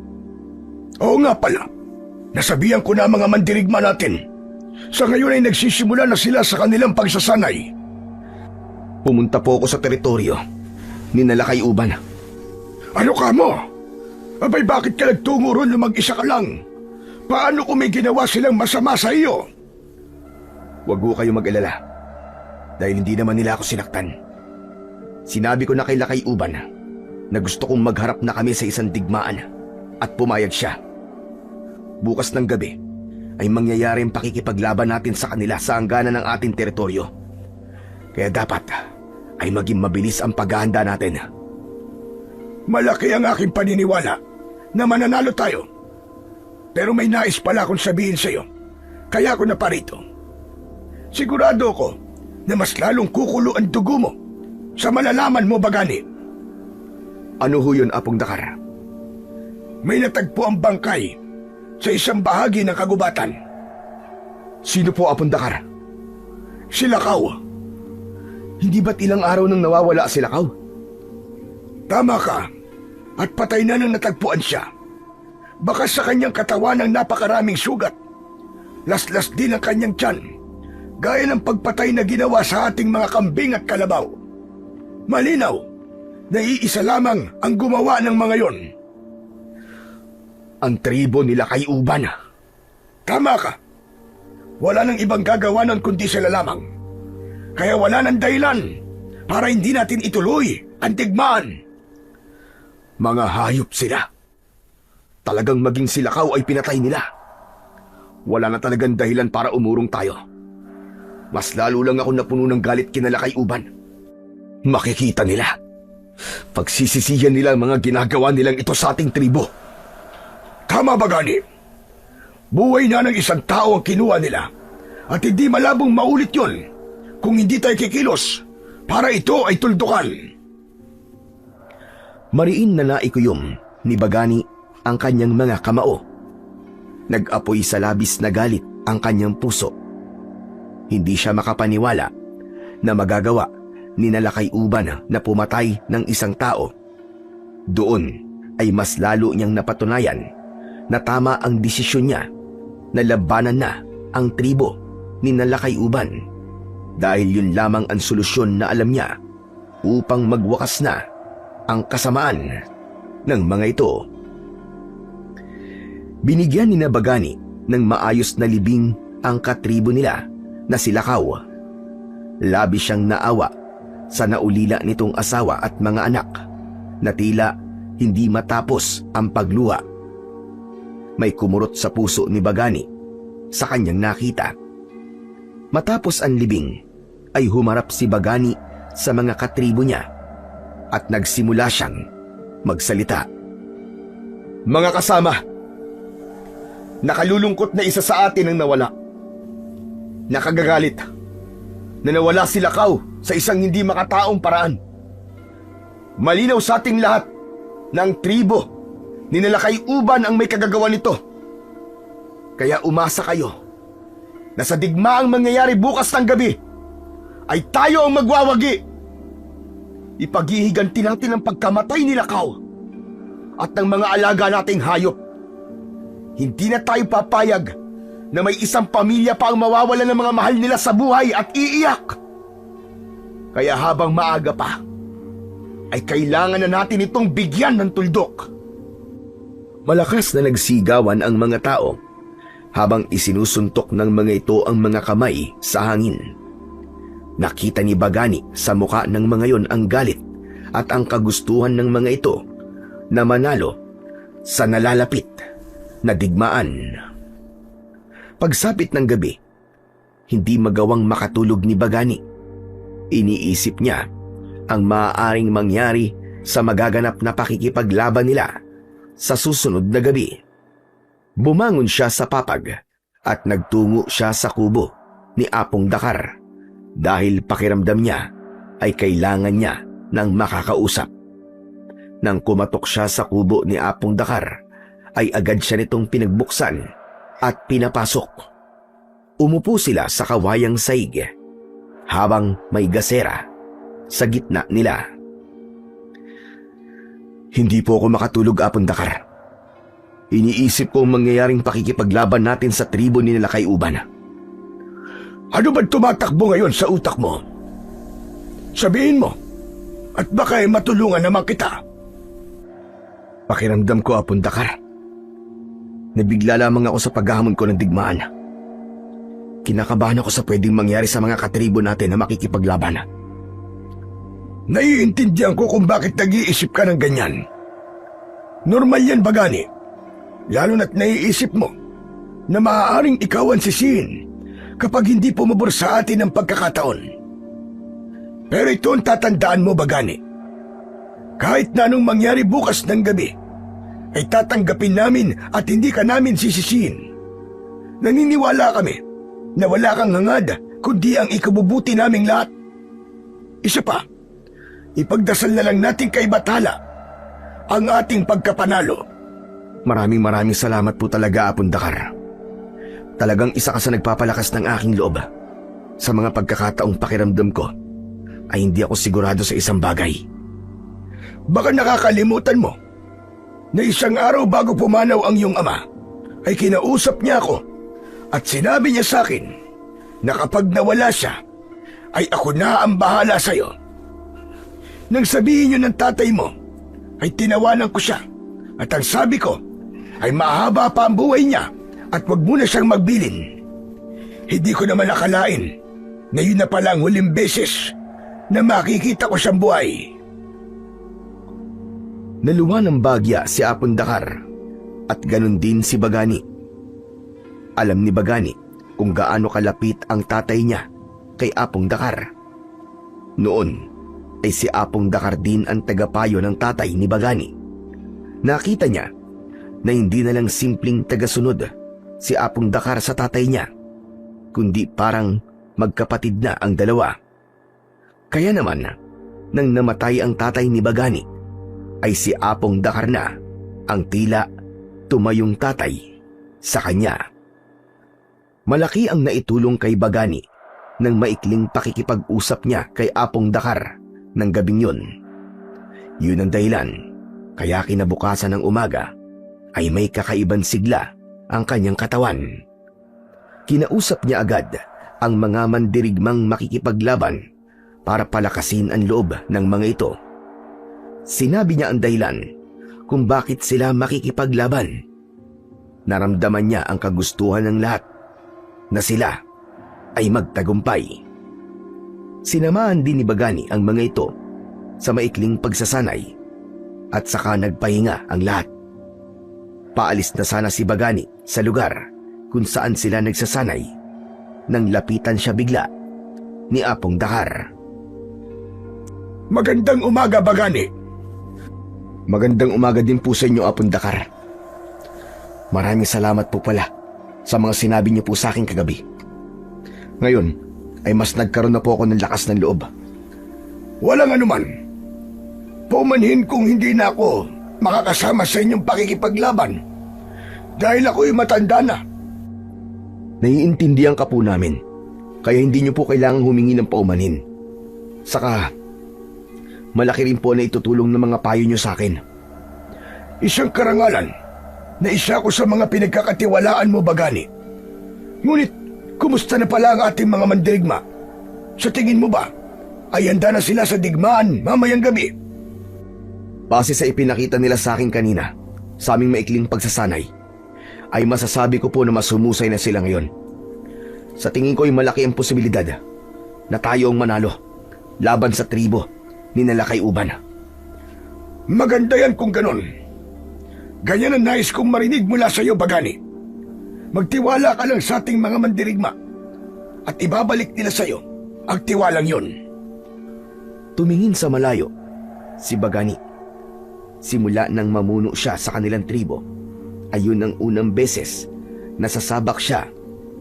S2: Oo nga pala, nasabihan ko na mga mandirigma natin. Sa ngayon ay nagsisimula na sila sa kanilang pagsasanay.
S1: Pumunta po ako sa teritoryo ni Lakay-uban.
S2: Ano ka mo? Abay, bakit ka nagtungo ron na mag-isa ka lang? Paano kung may ginawa silang masama sa iyo?
S1: Huwag ho kayo mag-alala dahil hindi naman nila ako sinaktan. Sinabi ko na kay Lakay-uban na gusto kong magharap na kami sa isang digmaan at pumayag siya. Bukas ng gabi ay mangyayari ang pakikipaglaban natin sa kanila sa hangganan ng ating teritoryo. Kaya dapat ay maging mabilis ang paghahanda natin.
S2: Malaki ang aking paniniwala na mananalo tayo. Pero may nais pala akong sabihin sa iyo, kaya ako naparito. Sigurado ko na mas lalong kukulo ang dugo mo sa malalaman mo, Bagani.
S1: Ano ho yun, Apong Dakar?
S2: May natagpo ang bangkay sa isang bahagi ng kagubatan.
S1: Sino po, Apong Dakar?
S2: Si Lakaw.
S1: Hindi ba't ilang araw nang nawawala si Lakaw?
S2: Tama ka, at patay na nang natagpuan siya. Baka sa kanyang katawan ang napakaraming sugat. Laslas din ang kanyang tiyan, gaya ng pagpatay na ginawa sa ating mga kambing at kalabaw. Malinaw na iisa lamang ang gumawa ng mga yon.
S1: Ang tribo nila Lakay-uban.
S2: Tama ka. Wala nang ibang gagawa nun kundi sila lamang. Kaya wala nang dahilan para hindi natin ituloy ang digmaan.
S1: Mga hayop sila. Talagang maging si Lakaw ay pinatay nila. Wala na talagang dahilan para umurong tayo. Mas lalo lang ako napuno ng galit kina Lakay-uban. Makikita nila. Pagsisisihan nila ang mga ginagawa nilang ito sa ating tribo.
S2: Tama, Bagani. Buhay na ng isang tao ang kinuha nila at hindi malabong maulit yon kung hindi tayo kikilos para ito ay tuldukan.
S1: Mariin na naikuyom ni Bagani ang kanyang mga kamao. Nag-apoy sa labis na galit ang kanyang puso. Hindi siya makapaniwala na magagawa ni Lakay-uban na pumatay ng isang tao. Doon ay mas lalo niyang napatunayan na tama ang desisyon niya na labanan na ang tribo ni Lakay-uban dahil yun lamang ang solusyon na alam niya upang magwakas na ang kasamaan ng mga ito. Binigyan ni Bagani ng maayos na libing ang katribo nila na si Lakaw. Labis siyang naawa sa naulila nitong asawa at mga anak na tila hindi matapos ang pagluha. May kumurot sa puso ni Bagani sa kanyang nakita. Matapos ang libing ay humarap si Bagani sa mga katribo niya at nagsimula siyang magsalita. Mga kasama, nakalulungkot na isa sa atin ang nawala. Nakagagalit na nawala si Lakaw sa isang hindi makataong paraan. Malinaw sa ating lahat na ang tribo ni Nalakay Uban ang may kagagawa nito. Kaya umasa kayo na sa digmaang mangyayari bukas ng gabi ay tayo ang magwawagi. Ipaghihiganti natin ang pagkamatay ni Lakaw at ng mga alaga nating hayop. Hindi na tayo papayag na may isang pamilya pa ang mawawalan ng mga mahal nila sa buhay at iiyak. Kaya habang maaga pa, ay kailangan na natin itong bigyan ng tuldok. Malakas na nagsigawan ang mga tao habang isinusuntok ng mga ito ang mga kamay sa hangin. Nakita ni Bagani sa muka ng mga yon ang galit at ang kagustuhan ng mga ito na manalo sa nalalapit na digmaan. Pagsapit ng gabi, hindi magawang makatulog ni Bagani. Iniisip niya ang maaaring mangyari sa magaganap na pakikipaglaban nila sa susunod na gabi. Bumangon siya sa papag at nagtungo siya sa kubo ni Apong Dakar dahil pakiramdam niya ay kailangan niya ng makakausap. Nang kumatok siya sa kubo ni Apong Dakar, ay agad siya nitong pinagbuksan at pinapasok. Umupo sila sa kawayang saig habang may gasera sa gitna nila. Hindi po ako makatulog, Apong Dakar. Iniisip ko ang mangyayaring pakikipaglaban natin sa tribo ni Nalakay Uban.
S2: Ano ba tumatakbo ngayon sa utak mo? Sabihin mo, at baka matulungan naman kita.
S1: Pakiramdam ko, Apong Dakar. Nabigla lamang ako sa paghahamon ko ng digmaan. Kinakabahan ako sa pwedeng mangyari sa mga katribo natin na makikipaglaban.
S2: Naiintindihan ko kung bakit nag-iisip ka ng ganyan. Normal yan, Bagani. Lalo na't naiisip mo na maaaring ikaw ang sisihin kapag hindi pumabor sa atin ang pagkakataon. Pero ito ang tatandaan mo, Bagani. Kahit na anong mangyari bukas ng gabi, ay tatanggapin namin at hindi ka namin sisisihin. Naniniwala kami na wala kang hangad kundi ang ikabubuti naming lahat. Isa pa, ipagdasal na lang natin kay Bathala ang ating pagkapanalo.
S1: Maraming salamat po talaga, Apong Dakar. Talagang isa ka sa nagpapalakas ng aking loob. Sa mga pagkakataong pakiramdam ko ay hindi ako sigurado sa isang bagay.
S2: Baka nakakalimutan mo na isang araw bago pumanaw ang iyong ama ay kinausap niya ako at sinabi niya sa akin na kapag nawala siya ay ako na ang bahala sa iyo. Nang sabihin niyo ng tatay mo ay tinawanan ko siya at ang sabi ko ay mahaba pa ang buhay niya at wag muna siyang magbilin. Hindi ko naman nakalain na yun na pala ang huling beses na makikita ko siyang buhay.
S1: Naluwa ng bagya si Apong Dakar at ganun din si Bagani. Alam ni Bagani kung gaano kalapit ang tatay niya kay Apong Dakar. Noon ay si Apong Dakar din ang tagapayo ng tatay ni Bagani. Nakita niya na hindi na lang simpleng tagasunod si Apong Dakar sa tatay niya, kundi parang magkapatid na ang dalawa. Kaya naman, nang namatay ang tatay ni Bagani, ay si Apong Dakar na ang tila tumayong tatay sa kanya. Malaki ang naitulong kay Bagani ng maikling pakikipag-usap niya kay Apong Dakar ng gabing yun. Yun ang dahilan kaya kinabukasan ng umaga ay may kakaibang sigla ang kanyang katawan. Kinausap niya agad ang mga mandirigmang makikipaglaban para palakasin ang loob ng mga ito. Sinabi niya ang dahilan kung bakit sila makikipaglaban. Naramdaman niya ang kagustuhan ng lahat na sila ay magtagumpay. Sinamahan din ni Bagani ang mga ito sa maikling pagsasanay at saka nagpahinga ang lahat. Paalis na sana si Bagani sa lugar kung saan sila nagsasanay nang lapitan siya bigla ni Apong Dakar.
S2: Magandang umaga, Bagani.
S1: Magandang umaga din po sa inyo, Apong Dakar. Maraming salamat po pala sa mga sinabi niyo po sa akin kagabi. Ngayon ay mas nagkaroon na po ako ng lakas ng loob.
S2: Walang anuman. Paumanhin kung hindi na ako makakasama sa inyong pakikipaglaban dahil ako'y matanda na.
S1: Naiintindihan ka po namin, kaya hindi niyo po kailangang humingi ng paumanhin. Saka, malaki rin po na itutulong ng mga payo niyo sa akin.
S2: Isang karangalan na isa ko sa mga pinagkakatiwalaan mo, Bagani. Ngunit, kumusta na pala ang ating mga mandirigma? Sa tingin mo ba, ay handa na sila sa digmaan mamayang gabi?
S1: Base sa ipinakita nila sa akin kanina, sa aming maikling pagsasanay, ay masasabi ko po na mas humusay na sila ngayon. Sa tingin ko ay malaki ang posibilidad na tayo ang manalo laban sa tribo ni Nalakay Uban.
S2: Maganda yan kung ganon. Ganyan ang nais kong marinig mula sa iyo, Bagani. Magtiwala ka lang sa ating mga mandirigma at ibabalik nila sa iyo ang tiwalang yon.
S1: Tumingin sa malayo si Bagani. Simula nang mamuno siya sa kanilang tribo, ayun ang unang beses na sasabak siya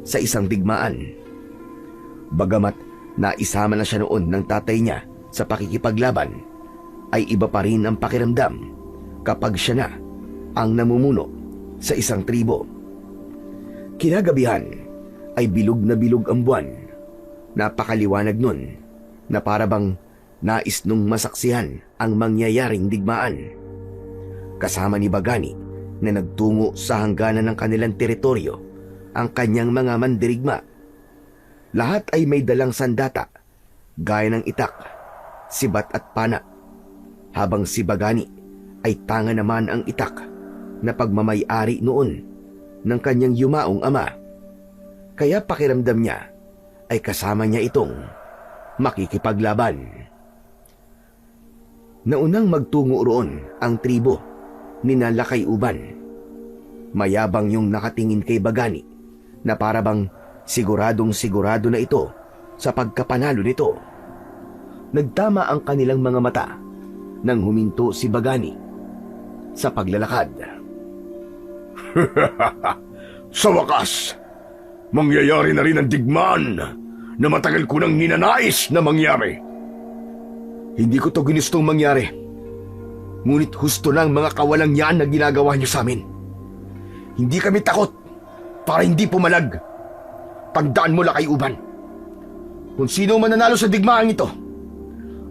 S1: sa isang digmaan. Bagamat naisama na siya noon ng tatay niya sa pakikipaglaban, ay iba pa rin ang pakiramdam kapag siya na ang namumuno sa isang tribo. Kinagabihan ay bilog na bilog ang buwan. Napakaliwanag nun na parabang nais nung masaksihan ang mangyayaring digmaan. Kasama ni Bagani na nagtungo sa hangganan ng kanilang teritoryo ang kanyang mga mandirigma. Lahat ay may dalang sandata, gaya ng itak, sibat at pana, habang si Bagani ay tanga naman ang itak na pagmamay-ari noon ng kanyang yumaong ama. Kaya pakiramdam niya ay kasama niya itong makikipaglaban. Naunang magtungo roon ang tribo ni Nalakay Uban. Mayabang yung nakatingin kay Bagani na parabang siguradong sigurado na ito sa pagkapanalo nito. Nagtama ang kanilang mga mata nang huminto si Bagani sa paglalakad.
S2: Sa wakas, mangyayari na rin ang digmaan na matagal ko nang ninanais na mangyari.
S1: Hindi ko to ginustong mangyari. Ngunit husto lang mga kawalang yan na ginagawa niyo sa amin. Hindi kami takot para hindi pumalag. Tandaan mo, Lakay Uban. Kung sino mananalo sa digmaan ito,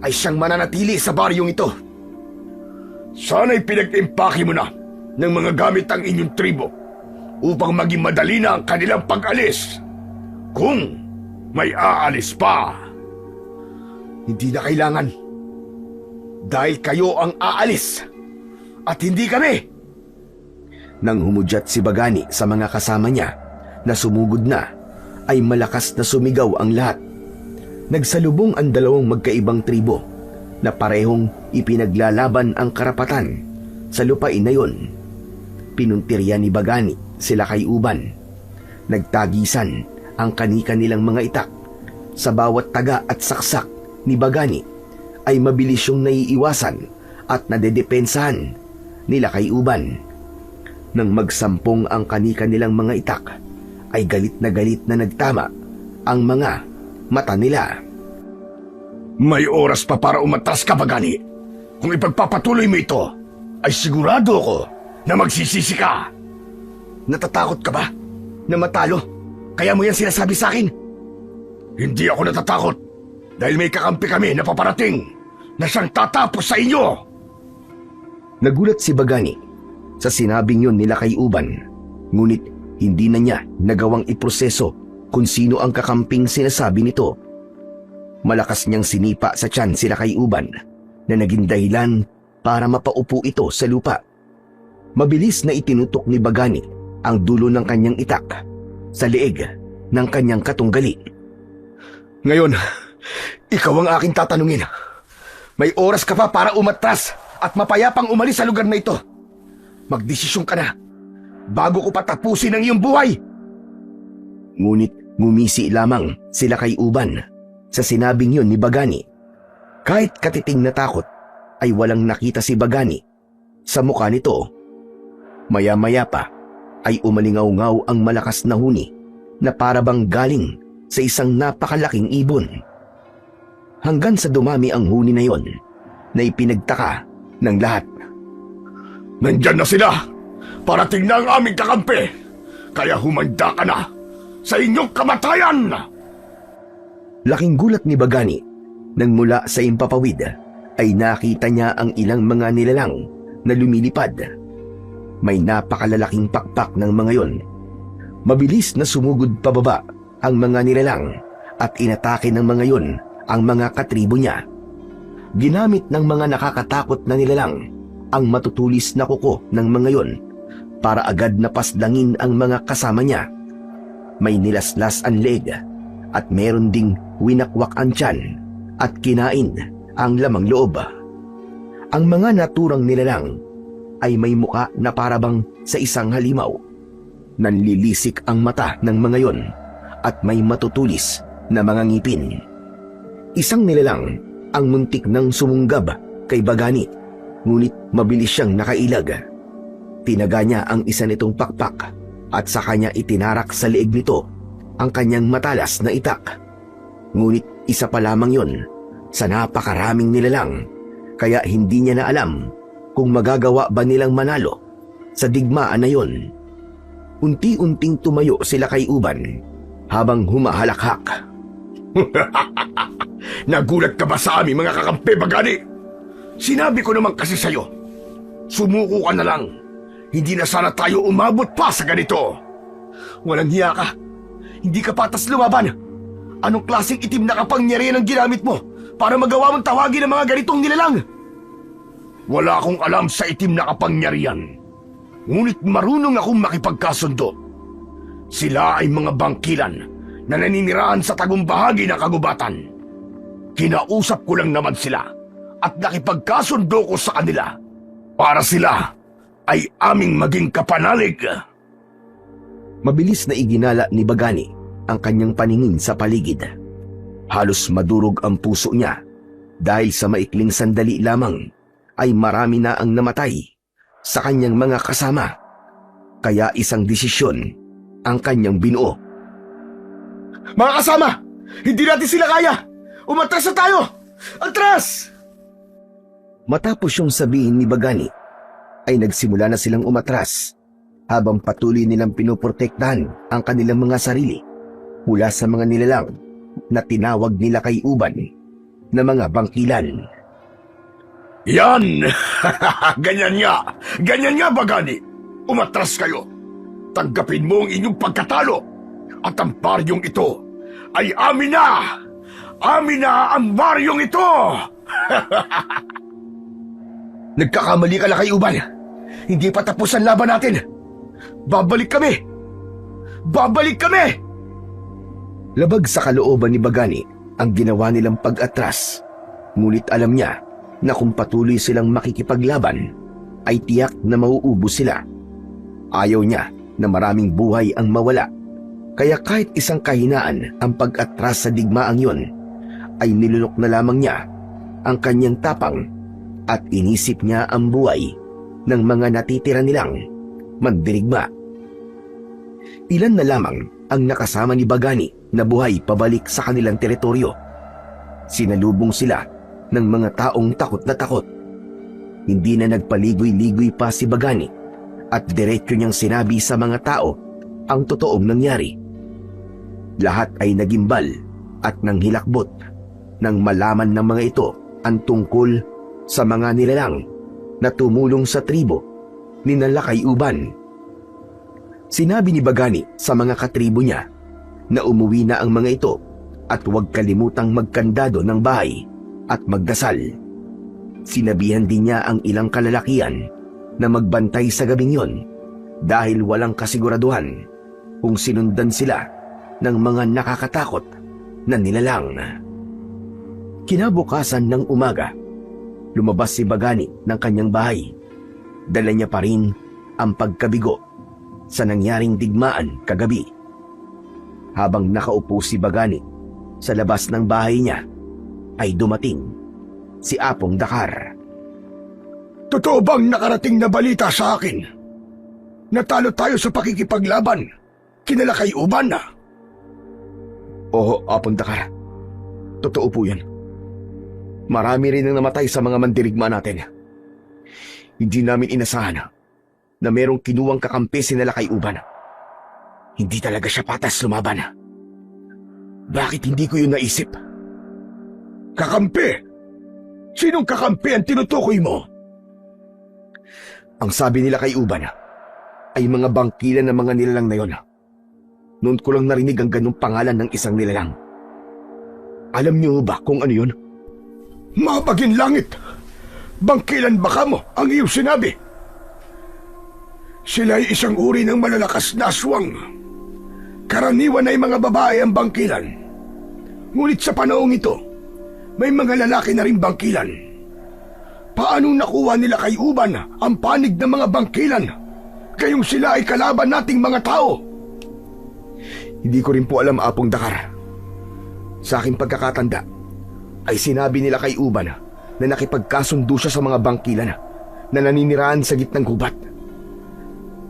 S1: ay siyang mananatili sa baryong ito.
S2: Sana'y pinag-impake mo na ng mga gamit ang inyong tribo upang maging madali na ang kanilang pag-alis. Kung may aalis pa.
S1: Hindi na kailangan. Dahil kayo ang aalis at hindi kami. Nang humudyat si Bagani sa mga kasama niya na sumugod na, ay malakas na sumigaw ang lahat. Nagsalubong ang dalawang magkaibang tribo na parehong ipinaglalaban ang karapatan sa lupain na yon. Pinuntirya ni Bagani sila kay Uban. Nagtagisan ang kani-kanilang mga itak. Sa bawat taga at saksak ni Bagani ay mabilis yung naiiwasan at nadedepensahan nila kay Uban. Nang magsampong ang kani-kanilang mga itak, ay galit na nagtama ang mga mata nila.
S2: May oras pa para umatras ka, Bagani. Kung ipagpapatuloy mo ito, ay sigurado ako na magsisisi ka.
S1: Natatakot ka ba na matalo? Kaya mo yan sinasabi sa akin?
S2: Hindi ako natatakot dahil may kakampi kami na paparating na siyang tatapos sa inyo.
S1: Nagulat si Bagani sa sinabing yun nila kay Uban, ngunit hindi na niya nagawang iproseso kung sino ang kakamping sinasabi nito. Malakas niyang sinipa sa tiyan sila kay Uban na naging dahilan para mapaupo ito sa lupa. Mabilis na itinutok ni Bagani ang dulo ng kanyang itak sa leeg ng kanyang katunggali. Ngayon, ikaw ang aking tatanungin. May oras ka pa para umatras at mapayapang umalis sa lugar na ito. Magdesisyon ka na bago ko patapusin ang iyong buhay. Ngunit ngumisi lamang sila kay Uban sa sinabing yun ni Bagani. Kahit katiting na takot ay walang nakita si Bagani sa mukha nito. Maya-maya pa ay umalingaw-ngaw ang malakas na huni na parabang galing sa isang napakalaking ibon. Hanggang sa dumami ang huni na yon na ipinagtaka ng lahat.
S2: Nandyan na sila! Parating na ang aming kakampi! Kaya humanda ka na sa inyong kamatayan!
S1: Laking gulat ni Bagani nang mula sa impapawid ay nakita niya ang ilang mga nilalang na lumilipad. May napakalalaking pakpak ng mga yon. Mabilis na sumugod pababa ang mga nilalang at inatake ng mga yon ang mga katribo niya. Ginamit ng mga nakakatakot na nilalang ang matutulis na kuko ng mga yon para agad na paslangin ang mga kasama niya. May nilaslas ang leeg at meron ding winakwak ang tiyan at kinain ang lamang loob. Ang mga naturang nilalang ay may muka na parabang sa isang halimaw. Nanlilisik ang mata ng mga yon at may matutulis na mga ngipin. Isang nilalang ang muntik ng sumunggab kay Bagani, ngunit mabilis siyang nakailag. Tinaga niya ang isa nitong pakpak at sa kanya itinarak sa leeg nito ang kanyang matalas na itak. Ngunit isa pa lamang yon sa napakaraming nilalang, kaya hindi niya na alam kung magagawa ba nilang manalo sa digmaan na yon. Unti-unting tumayo sila kay Uban habang humahalakhak.
S2: Nagulat ka ba sa aming mga kakampi, Bagani? Sinabi ko naman kasi sa'yo, sumuko ka na lang. Hindi na sana tayo umabot pa sa ganito.
S1: Walang hiya ka. Hindi ka patas lumaban. Anong klaseng itim na kapangyarihan ang ginamit mo para magawa mong tawagin ang mga ganitong nilalang?
S2: Wala akong alam sa itim na kapangyarihan. Ngunit marunong akong makipagkasundo. Sila ay mga bangkilan na naninirahan sa tagong bahagi ng kagubatan. Kinausap ko lang naman sila at nakipagkasundo ko sa kanila para sila ay aming maging kapanalig.
S1: Mabilis na iginala ni Bagani ang kanyang paningin sa paligid. Halos madurog ang puso niya dahil sa maikling sandali lamang ay marami na ang namatay sa kanyang mga kasama. Kaya isang desisyon ang kanyang binuo.
S2: Mga kasama, hindi natin sila kaya! Umatras na tayo! Atras!
S1: Matapos yung sabihin ni Bagani, ay nagsimula na silang umatras habang patuloy nilang pinoprotektahan ang kanilang mga sarili mula sa mga nilalang na tinawag nila kay Uban na mga bangkilan.
S2: Yan! Ganyan nga! Ganyan nga, Bagani! Umatras kayo! Tanggapin mo ang inyong pagkatalo at ang baryong ito ay amin na! Amin na ang baryong ito!
S1: Nagkakamali ka lang kay Uban. Hindi pa tapos ang laban natin. Babalik kami! Babalik kami! Labag sa kalooban ni Bagani ang ginawa nilang pag-atras. Ngunit alam niya na kung patuloy silang makikipaglaban, ay tiyak na mauubos sila. Ayaw niya na maraming buhay ang mawala. Kaya kahit isang kahinaan ang pag-atras sa digmaang yon, ay nilunok na lamang niya ang kanyang tapang at inisip niya ang buhay ng mga natitira nilang mandirigma. Ilan na lamang ang nakasama ni Bagani na buhay pabalik sa kanilang teritoryo. Sinalubong sila ng mga taong takot na takot. Hindi na nagpaligoy-ligoy pa si Bagani at diretso niyang sinabi sa mga tao ang totoong nangyari. Lahat ay nagimbal at nanghilakbot nang malaman ng mga ito ang tungkol sa mga nilalang na tumulong sa tribo ni Nalakay Uban. Sinabi ni Bagani sa mga katribo niya na umuwi na ang mga ito at huwag kalimutang magkandado ng bahay at magdasal. Sinabihan din niya ang ilang kalalakihan na magbantay sa gabing yon dahil walang kasiguraduhan kung sinundan sila ng mga nakakatakot na nilalang. Kinabukasan ng umaga, lumabas si Bagani ng kanyang bahay. Dala niya pa rin ang pagkabigo sa nangyaring digmaan kagabi. Habang nakaupo si Bagani sa labas ng bahay niya, ay dumating si Apong Dakar.
S2: Totoo bang nakarating na balita sa akin natalo tayo sa pakikipaglaban kinala kay Uban na.
S1: Oo, Apong Dakar. Totoo po yan. Marami rin ang namatay sa mga mandirigma natin. Hindi namin inasahan na merong kinuwang kakampi sinala kay Uban. Hindi talaga siya patas lumaban. Bakit hindi ko yun naisip?
S2: Kakampi? Sinong kakampi ang tinutukoy mo?
S1: Ang sabi nila kay Uban ay mga bangkilan ng mga nilalang na yon. Noon ko lang narinig ang ganung pangalan ng isang nilalang. Alam niyo ba kung ano yun?
S2: Mapaging langit! Bangkilan baka mo ang iyong sinabi? Sila ay isang uri ng malalakas na aswang. Karaniwan ay mga babae ang bangkilan. Ngunit sa panahong ito, may mga lalaki na rin bangkilan. Paanong nakuha nila kay Uban ang panig ng mga bangkilan? Kayong sila ay kalaban nating mga tao.
S1: Hindi ko rin po alam, Apong Dakar. Sa aking pagkakatanda, ay sinabi nila kay Uban na nakipagkasundo siya sa mga bangkilan na naninirahan sa gitnang gubat.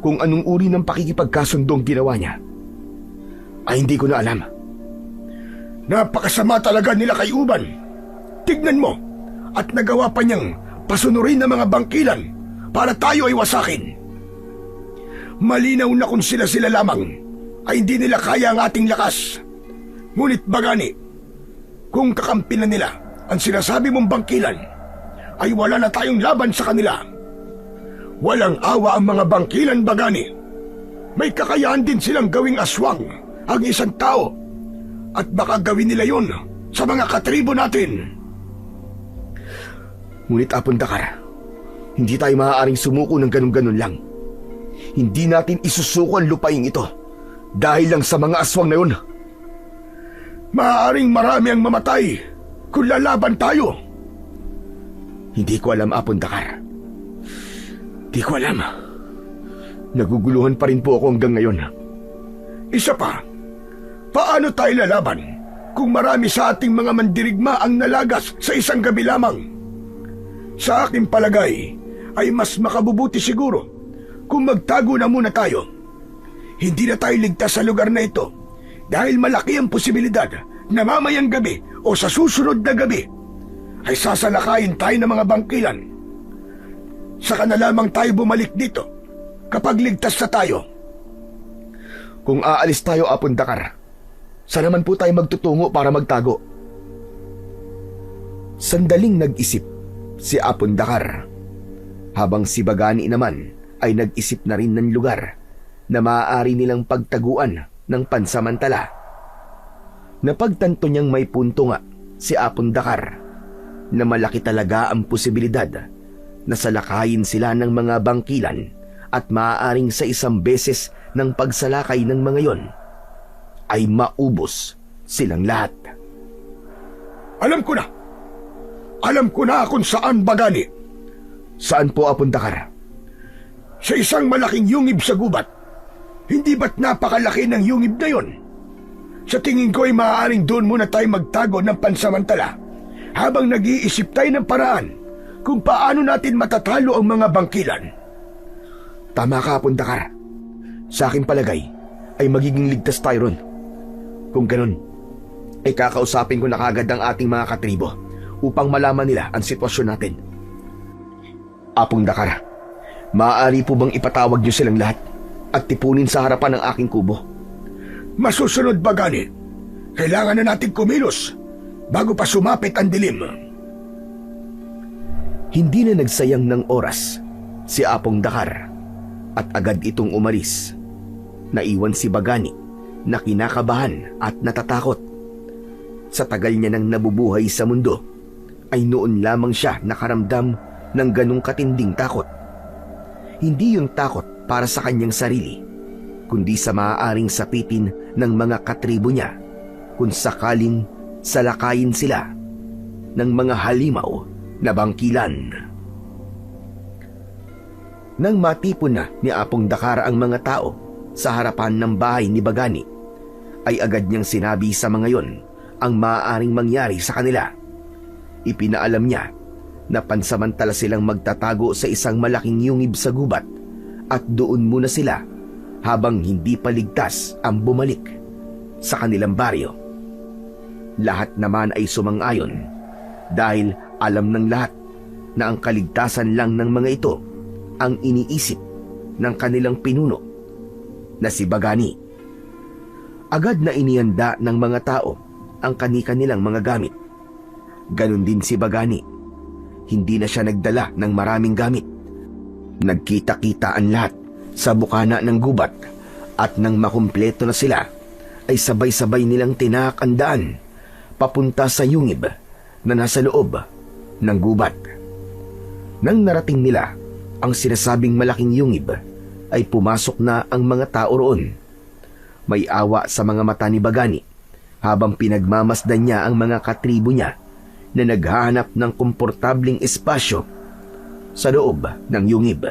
S1: Kung anong uri ng pakikipagkasundong ginawa niya, ay hindi ko na alam.
S2: Napakasama talaga nila kay Uban. Tignan mo, at nagawa pa niyang pasunurin ng mga bangkilan para tayo ay wasakin. Malinaw na kung sila lamang ay hindi nila kaya ang ating lakas. Ngunit bagani, kung kakampi na nila ang sinasabi mong bangkilan, ay wala na tayong laban sa kanila. Walang awa ang mga bangkilan, bagani. May kakayahan din silang gawing aswang ang isang tao, at baka gawin nila yon sa mga katribo natin.
S1: Ngunit, Apong Dakar, hindi tayo maaaring sumuko ng ganun-ganun lang. Hindi natin isusuko ang lupaing ito dahil lang sa mga aswang na yun.
S2: Maaaring marami ang mamatay kung lalaban tayo.
S1: Hindi ko alam, Apong Dakar. Hindi ko alam. Naguguluhan pa rin po ako hanggang ngayon.
S2: Isa pa, paano tayo lalaban kung marami sa ating mga mandirigma ang nalagas sa isang gabi lamang? Sa aking palagay, ay mas makabubuti siguro kung magtago na muna tayo. Hindi na tayo ligtas sa lugar na ito dahil malaki ang posibilidad na mamayang gabi o sa susunod na gabi ay sasalakayin tayo ng mga bangkilan. Saka na lamang tayo bumalik dito kapag ligtas na tayo.
S1: Kung aalis tayo, Apong Dakar, saan naman po tayo magtutungo para magtago? Sandaling nag-isip si Apong Dakar, habang si Bagani naman ay nag-isip na rin ng lugar na maaari nilang pagtaguan ng pansamantala. Napagtanto niyang may punto nga si Apong Dakar na malaki talaga ang posibilidad na salakayin sila ng mga bangkilan at maaaring sa isang beses ng pagsalakay ng mga yon ay maubos silang lahat.
S2: Alam ko na! Alam ko na kung saan, Bagani.
S1: Saan po, Apong Dakar?
S2: Sa isang malaking yungib sa gubat. Hindi ba't napakalaki ng yungib na yon? Sa tingin ko ay maaaring doon muna tayo magtago ng pansamantala habang nag-iisip tayo ng paraan kung paano natin matatalo ang mga bangkilan.
S1: Tama ka, Apong Dakar. Sa aking palagay ay magiging ligtas tayo ron. Kung ganun, ay kakausapin ko na kagad ang ating mga katribo upang malaman nila ang sitwasyon natin. Apong Dakar, maaari po bang ipatawag niyo silang lahat at tipunin sa harapan ng aking kubo?
S2: Masusunod, Bagani. Kailangan na natin kumilos bago pa sumapit ang dilim.
S1: Hindi na nagsayang ng oras si Apong Dakar at agad itong umalis. Naiwan si Bagani na kinakabahan at natatakot. Sa tagal niya nang nabubuhay sa mundo, ay noon lamang siya nakaramdam ng ganong katinding takot. Hindi yung takot para sa kanyang sarili, kundi sa maaaring sapitin ng mga katribo niya kung sakaling salakayin sila ng mga halimaw na bangkilan. Nang matipon na ni Apong Dakar ang mga tao sa harapan ng bahay ni Bagani, ay agad niyang sinabi sa mga yon ang maaaring mangyari sa kanila. Ipinaalam niya na pansamantala silang magtatago sa isang malaking yungib sa gubat at doon muna sila habang hindi pa ligtas ang bumalik sa kanilang baryo. Lahat naman ay sumang-ayon dahil alam ng lahat na ang kaligtasan lang ng mga ito ang iniisip ng kanilang pinuno na si Bagani. Agad na inihanda ng mga tao ang kani-kanilang mga gamit. Ganon din si Bagani. Hindi na siya nagdala ng maraming gamit. Nagkita-kita ang lahat sa bukana ng gubat at nang makumpleto na sila ay sabay-sabay nilang tinahak ang daan papunta sa yungib na nasa loob ng gubat. Nang narating nila ang sinasabing malaking yungib ay pumasok na ang mga tao roon. May awa sa mga mata ni Bagani habang pinagmamasdan niya ang mga katribo niya na naghahanap ng komportabling espasyo sa loob ng yungib.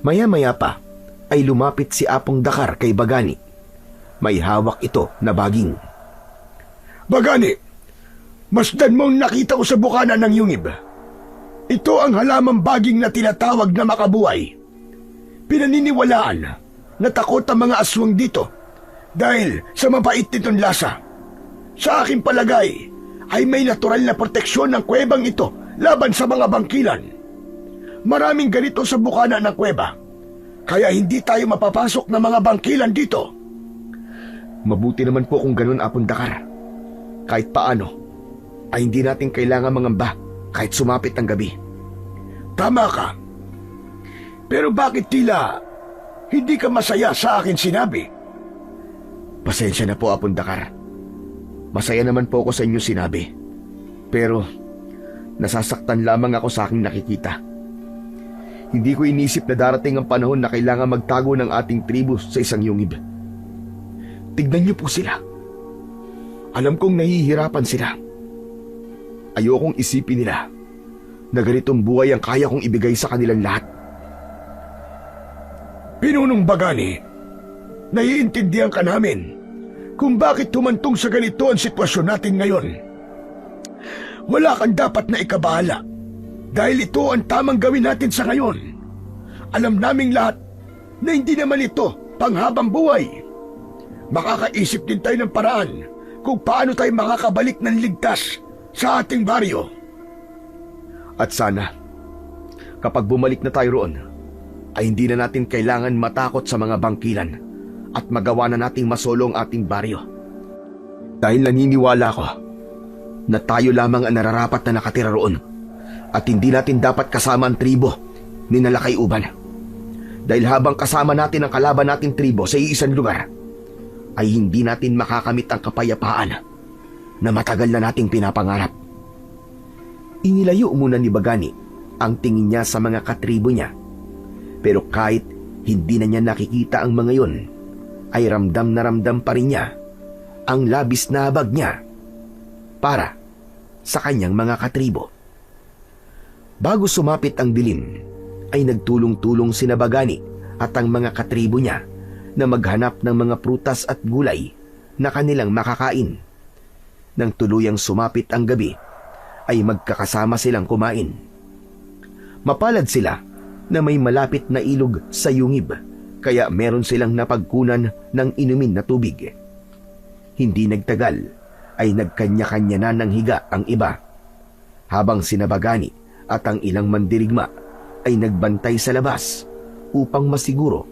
S1: Maya-maya pa ay lumapit si Apong Dakar kay Bagani. May hawak ito na baging.
S2: Bagani, masdan mong nakita ko sa bukana ng yungib. Ito ang halamang baging na tinatawag na makabuhay. Pinaniniwalaan na takot ang mga aswang dito dahil sa mabait nitong lasa. Sa aking palagay ay may natural na proteksyon ng kuwebang ito laban sa mga bangkilan. Maraming ganito sa bukana ng kuweba, kaya hindi tayo mapapasok ng mga bangkilan dito.
S1: Mabuti naman po kung ganun, Apong Dakar. Kahit paano, ay hindi natin kailangan mangamba kahit sumapit ang gabi.
S2: Tama ka. Pero bakit tila hindi ka masaya sa akin sinabi?
S1: Pasensya na po, Apong Dakar. Masaya naman po ako sa inyo sinabi. Pero nasasaktan lamang ako sa aking nakikita. Hindi ko inisip na darating ang panahon na kailangan magtago ng ating tribo sa isang yungib. Tignan niyo po sila. Alam kong nahihirapan sila. Ayokong isipin nila na ganitong buhay ang kaya kong ibigay sa kanilang lahat.
S2: Pinunong Bagani, naiintindihan ka namin kung bakit humantong sa ganito ang sitwasyon natin ngayon. Wala kang dapat na ikabahala dahil ito ang tamang gawin natin sa ngayon. Alam naming lahat na hindi naman ito panghabang buhay. Makakaisip din tayo ng paraan kung paano tayo makakabalik ng ligtas sa ating baryo.
S1: At sana, kapag bumalik na tayo roon, ay hindi na natin kailangan matakot sa mga bangkilan at magawa na nating masolo ang ating baryo. Dahil naniniwala ko na tayo lamang ang nararapat na nakatira roon at hindi natin dapat kasama ang tribo ni Nalakay-uban. Dahil habang kasama natin ang kalaban nating tribo sa iisang lugar, ay hindi natin makakamit ang kapayapaan na matagal na nating pinapangarap. Inilayo muna ni Bagani ang tingin niya sa mga katribo niya. Pero kahit hindi na niya nakikita ang mga yon, ay ramdam na ramdam pa rin niya ang labis na habag niya para sa kanyang mga katribo. Bago sumapit ang dilim, ay nagtulong-tulong sina Bagani at ang mga katribo niya na maghanap ng mga prutas at gulay na kanilang makakain. Nang tuluyang sumapit ang gabi, ay magkakasama silang kumain. Mapalad sila na may malapit na ilog sa yungib, kaya meron silang napagkunan ng inumin na tubig. Hindi nagtagal, ay nagkanya-kanya na ng higa ang iba, habang sina Bagani at ang ilang mandirigma ay nagbantay sa labas upang masiguro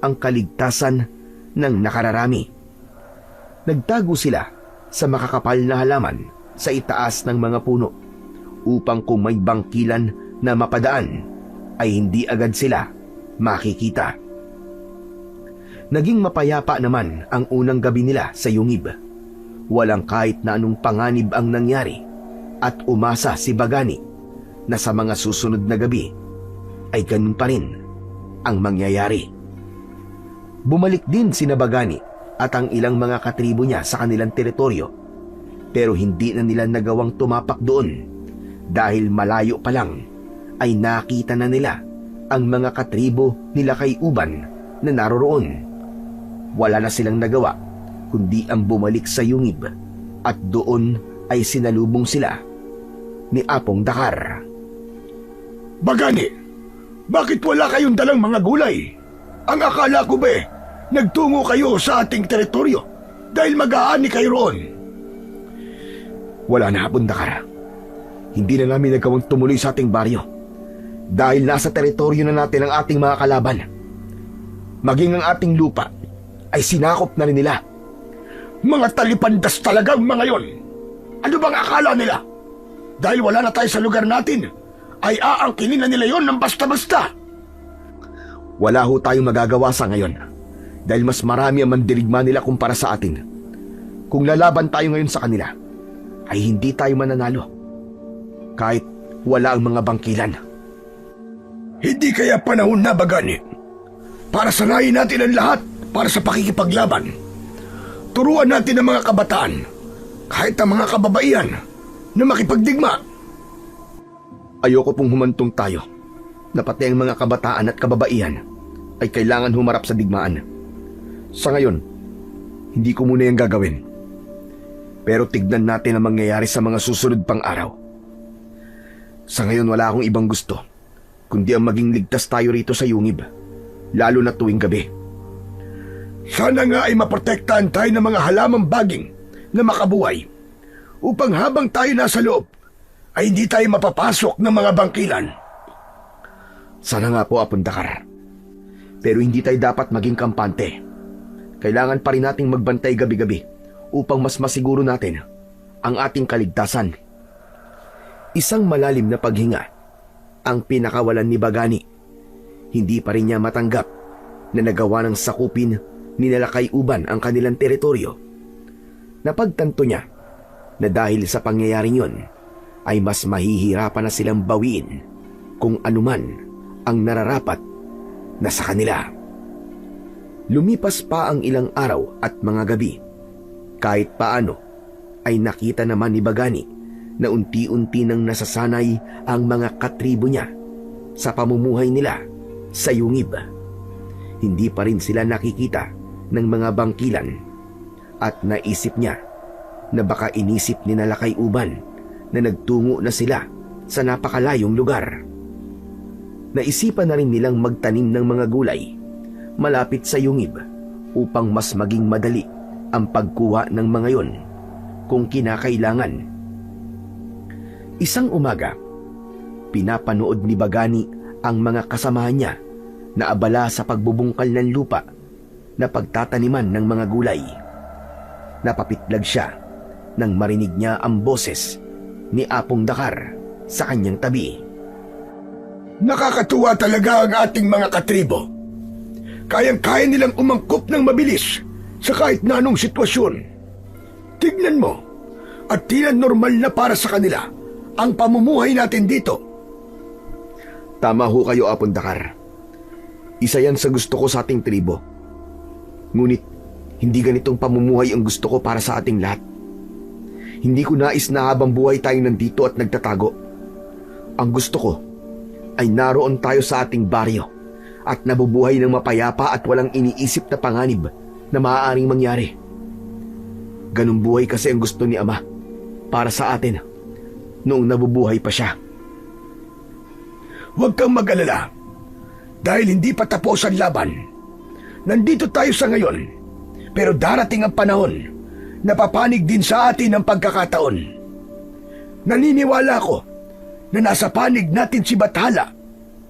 S1: ang kaligtasan ng nakararami. Nagtago sila sa makakapal na halaman sa itaas ng mga puno upang kung may bangkilan na mapadaan ay hindi agad sila makikita. Naging mapayapa naman ang unang gabi nila sa yungib. Walang kahit na anong panganib ang nangyari at umasa si Bagani na sa mga susunod na gabi ay ganun pa rin ang mangyayari. Bumalik din sina Bagani at ang ilang mga katribo niya sa kanilang teritoryo, pero hindi na nila nagawang tumapak doon dahil malayo pa lang ay nakita na nila ang mga katribo nila Kay-uban na naroroon. Wala na silang nagawa kundi ang bumalik sa yungib at doon ay sinalubong sila ni Apong Dakar.
S2: Bagani, Bakit wala kayong dalang mga gulay? Ang akala ko ba nagtungo kayo sa ating teritoryo dahil mag-aani kayo roon?
S1: Wala na, Abundakar. Hindi na namin nagawang tumuloy sa ating baryo dahil nasa teritoryo na natin ang ating mga kalaban. Maging ang ating lupa ay sinakop na rin nila.
S2: Mga talipandas talagang mga yon. Ano bang akala nila? Dahil wala na tayo sa lugar natin, ay aangkinin na nila yon ng basta-basta.
S1: Wala ho tayong magagawa sa ngayon dahil mas marami ang mandirigma nila kumpara sa atin. Kung lalaban tayo ngayon sa kanila, ay hindi tayo mananalo kahit wala ang mga bangkilan.
S2: Hindi kaya panahon na, Bagani, para sanayin natin ang lahat para sa pakikipaglaban. Turuan natin ang mga kabataan, kahit ang mga kababaihan, na makipagdigma.
S1: Ayoko pong humantong tayo na pati ang mga kabataan at kababaihan ay kailangan humarap sa digmaan. Sa ngayon, hindi ko muna yung gagawin. Pero tignan natin ang mangyayari sa mga susunod pang araw. Sa ngayon wala akong ibang gusto, kundi ang maging ligtas tayo rito sa Yungib, lalo na tuwing gabi.
S2: Sana nga ay maprotektahan tayo ng mga halamang baging na makabuhay upang habang tayo nasa loob ay hindi tayo mapapasok ng mga bangkilan.
S1: Sana nga po, Abundakar. Pero hindi tayo dapat maging kampante. Kailangan pa rin nating magbantay gabi-gabi upang mas masiguro natin ang ating kaligtasan. Isang malalim na paghinga ang pinakawalan ni Bagani. Hindi pa rin niya matanggap na nagawa ng sakupin ni Nalakay Uban ang kanilang teritoryo. Napagtanto niya na dahil sa pangyayaring yon ay mas mahihirapan na silang bawiin kung anuman ang nararapat na sa kanila. Lumipas pa ang ilang araw at mga gabi. Kahit paano ay nakita naman ni Bagani na unti-unti nang nasasanay ang mga katribo niya sa pamumuhay nila sa Yungib. Hindi pa rin sila nakikita ng mga bangkilan at naisip niya na baka inisip ni Nalakay Uban na nagtungo na sila sa napakalayong lugar. Naisipan na rin nilang magtanim ng mga gulay malapit sa Yungib upang mas maging madali ang pagkuha ng mga yon kung kinakailangan. Isang umaga, pinapanood ni Bagani ang mga kasamahan niya na abala sa pagbubungkal ng lupa na pagtataniman ng mga gulay. Napapitlag siya nang marinig niya ang boses ni Apong Dakar sa kanyang tabi.
S2: Nakakatuwa talaga ang ating mga katribo. Kayang-kaya nilang umangkop ng mabilis sa kahit na anong sitwasyon. Tignan mo, at tila normal na para sa kanila ang pamumuhay natin dito.
S1: Tama ho kayo, Apong Dakar. Isa yan sa gusto ko sa ating tribo. Ngunit, hindi ganitong pamumuhay ang gusto ko para sa ating lahat. Hindi ko nais na habang buhay tayong nandito at nagtatago. Ang gusto ko ay naroon tayo sa ating baryo at nabubuhay ng mapayapa at walang iniisip na panganib na maaaring mangyari. Ganong buhay kasi ang gusto ni Ama para sa atin noong nabubuhay pa siya.
S2: Huwag kang mag-alala dahil hindi pa tapos ang laban. Nandito tayo sa ngayon, pero darating ang panahon na papanig din sa atin ang pagkakataon. Naniniwala ko na nasa panig natin si Bathala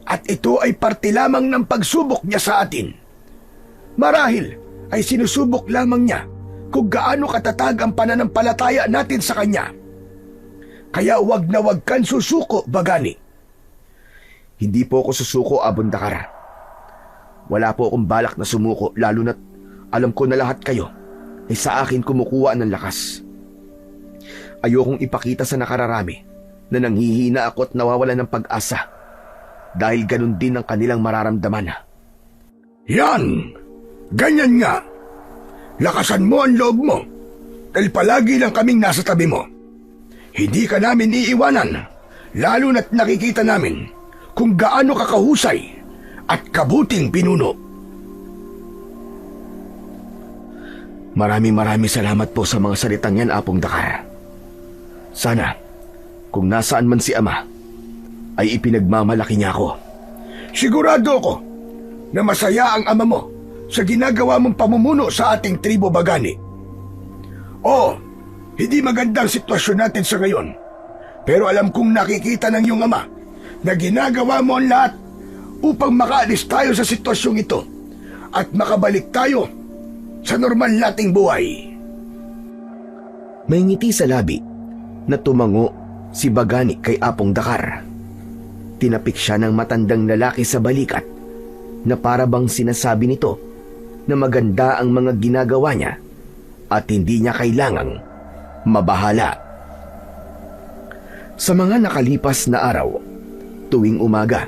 S2: at ito ay parte lamang ng pagsubok niya sa atin. Marahil ay sinusubok lamang niya kung gaano katatag ang pananampalataya natin sa kanya. Kaya wag na wag kang susuko, Bagani.
S1: Hindi po ako susuko, Apong Dakar. Wala po akong balak na sumuko, lalo na't alam ko na lahat kayo ay sa akin kumukuha ng lakas. Ayokong ipakita sa nakararami na nanghihina ako at nawawalan ng pag-asa dahil ganun din ang kanilang mararamdaman.
S2: Yan! Ganyan nga! Lakasan mo ang loob mo dahil palagi lang kaming nasa tabi mo. Hindi ka namin iiwanan, lalo na't nakikita namin kung gaano ka kahusay at kabuting pinuno.
S1: Maraming salamat po sa mga salitang yan, Apong Dakar. Sana, kung nasaan man si Ama, ay ipinagmamalaki niya ako.
S2: Sigurado ako na masaya ang ama mo sa ginagawa mong pamumuno sa ating tribo Bagani. Oo, hindi magandang sitwasyon natin sa ngayon. Pero alam kong nakikita ng iyong ama na ginagawa mo ang lahat upang makaalis tayo sa sitwasyong ito at makabalik tayo sa normal nating buhay.
S1: May ngiti sa labi na tumango si Bagani kay Apong Dakar. Tinapik siya ng matandang lalaki sa balikat na para bang sinasabi nito na maganda ang mga ginagawa niya at hindi niya kailangang mabahala. Sa mga nakalipas na araw, tuwing umaga,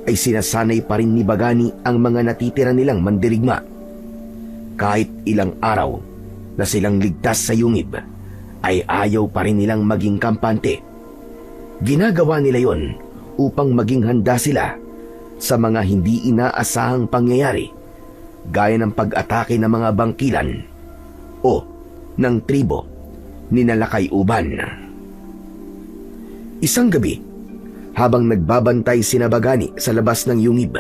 S1: ay sinasanay pa rin ni Bagani ang mga natitira nilang mandirigma. Kahit ilang araw na silang ligtas sa yungib, ay ayaw pa rin nilang maging kampante. Ginagawa nila yon upang maging handa sila sa mga hindi inaasahang pangyayari gaya ng pag-atake ng mga bangkilan o ng tribo ni Nalakay Uban. Isang gabi, habang nagbabantay sina Bagani sa labas ng yungib,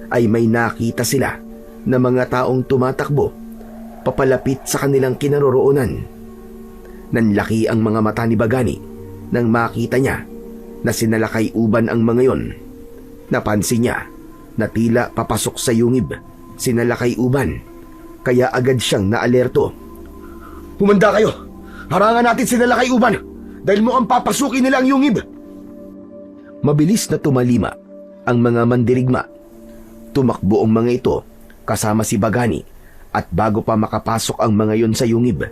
S1: ay may nakita sila na mga taong tumatakbo papalapit sa kanilang kinaroroonan. Nanlaki ang mga mata ni Bagani nang makita niya na sinalakay uban ang mga yon. Napansin niya na tila papasok sa yungib sinalakay uban, kaya agad siyang naalerto. "Humanda kayo! Harangan natin sinalakay uban dahil mukhang papasukin nila ang yungib!" Mabilis na tumalima ang mga mandirigma. Tumakbo ang mga ito kasama si Bagani at bago pa makapasok ang mga yon sa yungib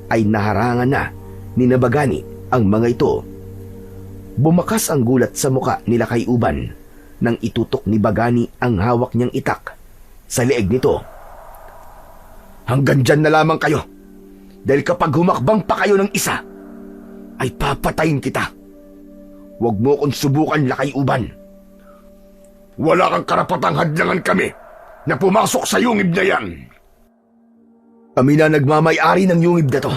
S1: ay naharangan na ni Bagani ang mga ito. Bumakas ang gulat sa muka ni Lakay Uban nang itutok ni Bagani ang hawak niyang itak sa leeg nito. "Hanggang dyan na lamang kayo, dahil kapag humakbang pa kayo ng isa, ay papatayin kita. Huwag mo akong subukan, Lakay Uban.
S2: Wala kang karapatang hadlangan kami na pumasok sa yungib na yan."
S1: "Kami na nagmamay-ari ng yungib na to,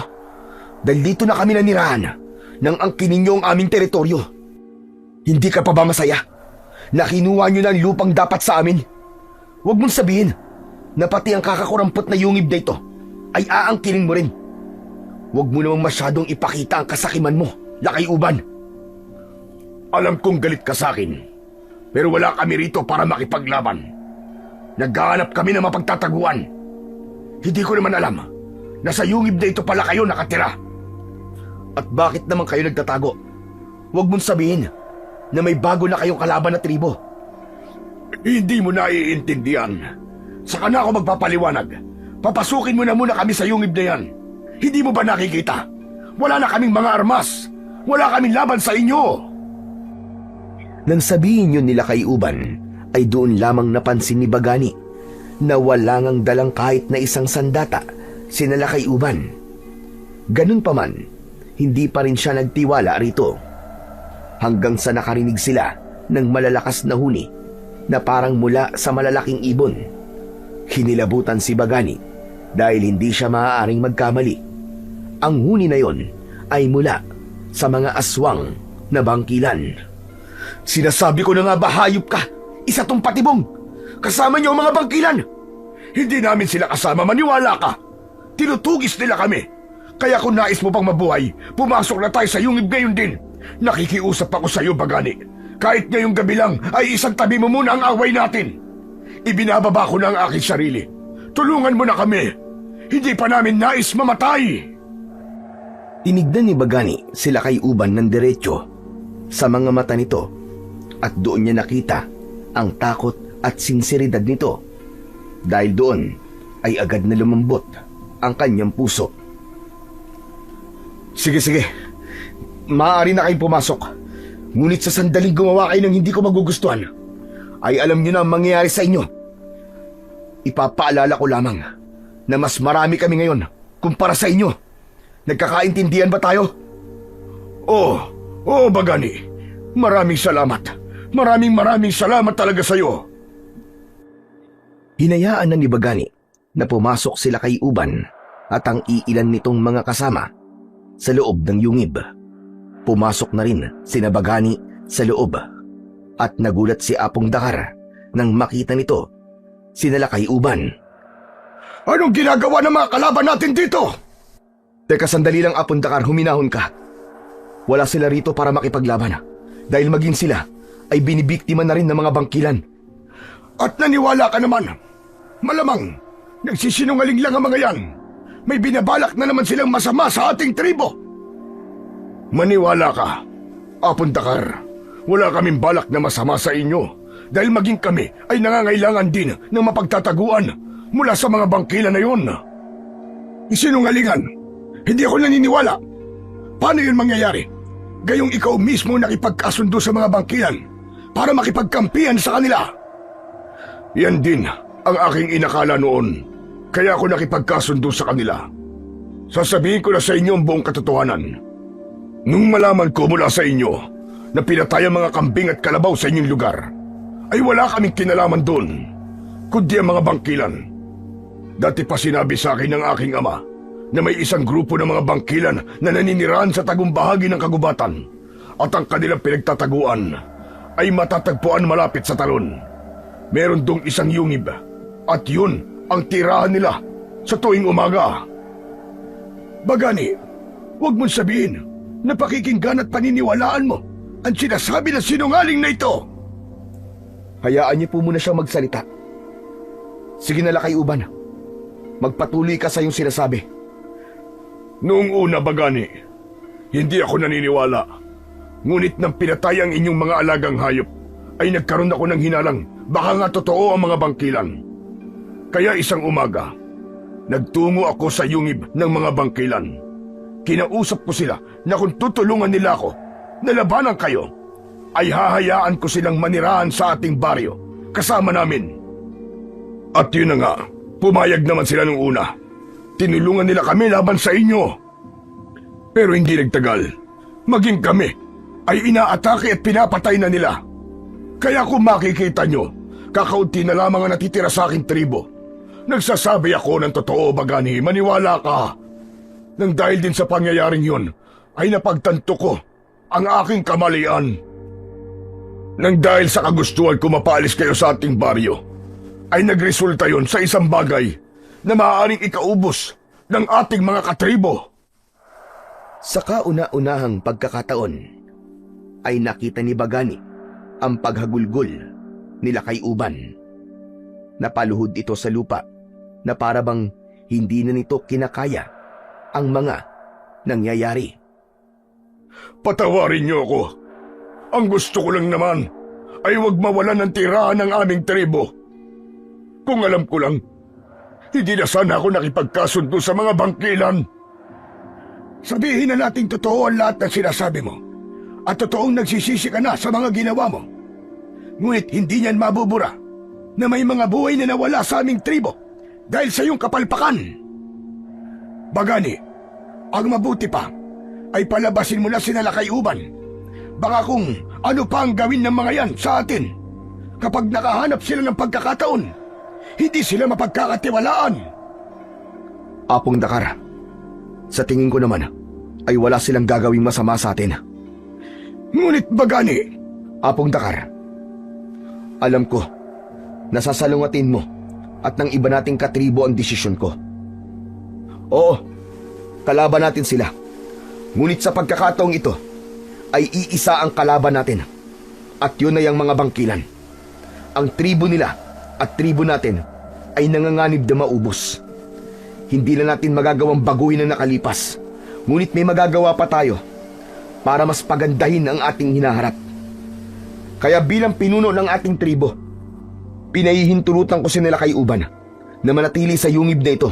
S1: dahil dito na kami nanirahan nang angkinin niyo ang aming teritoryo. Hindi ka pa ba masaya na kinuha niyo na ang lupang dapat sa amin? Huwag mong sabihin na pati ang kakakurampot na yungib na ito ay aangkinin mo rin. Huwag mo namang masyadong ipakita ang kasakiman mo, Lakay Uban."
S2: Alam kong galit ka sa akin, pero wala kami rito para makipaglaban. Naghahanap kami ng mapagtataguan. Hindi ko naman alam na sa yungib na ito pala kayo nakatira.
S1: "At bakit naman kayo nagtatago? Huwag mong sabihin na may bago na kayong kalaban na tribo."
S2: Hindi mo naiintindihan. Saka na ako magpapaliwanag. Papasukin mo na muna kami sa yungib na yan. Hindi mo ba nakikita? Wala na kaming mga armas. Wala kaming laban sa inyo.
S1: Nang sabihin yun nila kay Uban, ay doon lamang napansin ni Bagani na wala ngang dalang kahit na isang sandata sinala kay Uban. Ganun pa man, hindi pa rin siya nagtiwala rito. Hanggang sa nakarinig sila ng malalakas na huni na parang mula sa malalaking ibon. Hinilabutan si Bagani dahil hindi siya maaaring magkamali. Ang huni na yon ay mula sa mga aswang na bangkilan.
S2: Sinasabi ko na nga ba, hayop ka? Isa tong patibong. Kasama niyo ang mga bangkilan. Hindi namin sila kasama, maniwala ka. Tinutugis nila kami. Kaya kung nais mo pang mabuhay, pumasok na tayo sa yungib ngayon din. Nakikiusap ako sa iyo, Bagani. Kahit ngayong gabi lang ay isang tabi mo muna ang away natin. Ibinababa ko na ang aking sarili. Tulungan mo na kami. Hindi pa namin nais mamatay.
S1: Tinignan ni Bagani sila kay Uban ng diretso sa mga mata nito at doon niya nakita ang takot at sinseridad nito. Dahil doon ay agad na lumambot ang kanyang puso.
S2: Sige. Maaari na kayong pumasok. Ngunit sa sandaling gumawa kayo ng hindi ko magugustuhan, ay alam niyo na ang mangyayari sa inyo. Ipapaalala ko lamang na mas marami kami ngayon kumpara sa inyo. Nagkakaintindihan ba tayo? Oo, Bagani. Maraming salamat. Maraming salamat talaga sa iyo.
S1: Hinayaan na ni Bagani na pumasok sila kay Uban at ang iilan nitong mga kasama sa loob ng yungib. Pumasok na rin sina Bagani sa loob at nagulat si Apong Dakar nang makita nito sina Lakay Uban.
S2: Anong ginagawa ng mga kalaban natin dito?
S1: Teka sandali lang Apong Dakar, huminahon ka. Wala sila rito para makipaglaban dahil maging sila ay binibiktima na rin ng mga bangkilan.
S2: At naniwala ka naman. Malamang, nagsisinungaling lang ang mga yan. May binabalak na naman silang masama sa ating tribo. Maniwala ka, Apong Dakar. Wala kaming balak na masama sa inyo dahil maging kami ay nangangailangan din ng mapagtataguan mula sa mga bangkilan na yun. Isinungalingan. Hindi ako naniniwala. Paano yun mangyayari? Gayong ikaw mismo nakipagkasundo sa mga bangkilan para makipagkampihan sa kanila. Yan din ang aking inakala noon. Kaya ako nakipagkasundo sa kanila. Sasabihin ko na sa inyo ang buong katotohanan. Nung malaman ko mula sa inyo na pinatay ang mga kambing at kalabaw sa inyong lugar, ay wala kaming kinalaman doon, kundi ang mga bangkilan. Dati pa sinabi sa akin ng aking ama na may isang grupo ng mga bangkilan na naninirahan sa tagong bahagi ng kagubatan at ang kanilang pinagtataguan ay matatagpuan malapit sa talon. Meron dong isang yungib at yun ang tirahan nila sa tuwing umaga. Bagani, huwag mong sabihin na pakikinggan at paniniwalaan mo ang sinasabi ng sinungaling na ito.
S1: Hayaan niyo po muna siyang magsalita. Sige na Lakay Uban, magpatuloy ka sa iyong sinasabi.
S2: Noong una, Bagani, hindi ako naniniwala. Ngunit nang pinatay ang inyong mga alagang hayop, ay nagkaroon ako ng hinalang baka nga totoo ang mga bangkilan. Kaya isang umaga, nagtungo ako sa yungib ng mga bangkilan. Kinausap ko sila na kung tutulungan nila ako na labanan kayo, ay hahayaan ko silang manirahan sa ating baryo kasama namin. At yun na nga, pumayag naman sila nung una. Tinulungan nila kami laban sa inyo. Pero hindi nagtagal, maging kami ay inaatake at pinapatay na nila. Kaya kung makikita nyo, kakaunti na lamang ang natitira sa aking tribo. Nagsasabi ako ng totoo, Bagani, maniwala ka. Nang dahil din sa pangyayaring yun, ay napagtanto ko ang aking kamalian. Nang dahil sa kagustuhan ko mapaalis kayo sa ating baryo, ay nagresulta yon sa isang bagay na maaaring ikaubos ng ating mga katribo.
S1: Sa kauna-unahang pagkakataon, ay nakita ni Bagani ang paghagulgol ni Lakay Uban. Napaluhod ito sa lupa na parabang hindi na nito kinakaya ang mga nangyayari.
S2: Patawarin niyo ako. Ang gusto ko lang naman ay huwag mawalan ng tirahan ng aming tribo. Kung alam ko lang, hindi na sana ako nakipagkasundo sa mga bangkilan. Sabihin na nating totoo ang lahat ng sinasabi mo at totoong nagsisisi ka na sa mga ginawa mo. Ngunit hindi niyan mabubura na may mga buhay na nawala sa aming tribo dahil sa iyong kapalpakan. Bagani, ang mabuti pa ay palabasin mo na sina Lakay Uban. Baka kung ano pa ang gawin ng mga yan sa atin. Kapag nakahanap sila ng pagkakataon, hindi sila mapagkakatiwalaan.
S1: Apong Dakar, sa tingin ko naman ay wala silang gagawing masama sa atin.
S2: Ngunit Bagani,
S1: Apong Dakar, alam ko, nasasalungatin mo at ng iba nating katribo ang desisyon ko. Oo, kalaban natin sila. Ngunit sa pagkakataong ito, ay iisa ang kalaban natin. At yun ay ang mga bangkilan. Ang tribo nila at tribo natin ay nanganganib na maubos. Hindi na natin magagawang baguhin ang nakalipas. Ngunit may magagawa pa tayo para mas pagandahin ang ating hinaharap. Kaya bilang pinuno ng ating tribo, pinahihintulutan ko sila Lakay Uban na manatili sa yungib na ito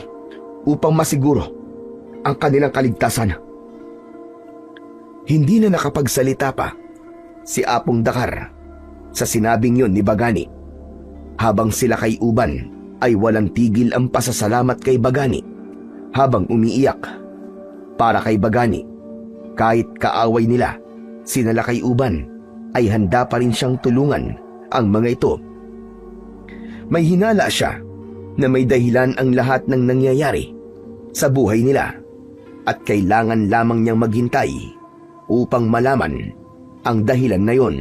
S1: upang masiguro ang kanilang kaligtasan. Hindi na nakapagsalita pa si Apong Dakar sa sinabing yon ni Bagani, habang sila Lakay Uban ay walang tigil ang pasasalamat kay Bagani habang umiiyak. Para kay Bagani, kahit kaaway nila sina Lakay Uban, ay handa pa rin siyang tulungan ang mga ito. May hinala siya na may dahilan ang lahat ng nangyayari sa buhay nila at kailangan lamang niyang maghintay upang malaman ang dahilan na yon.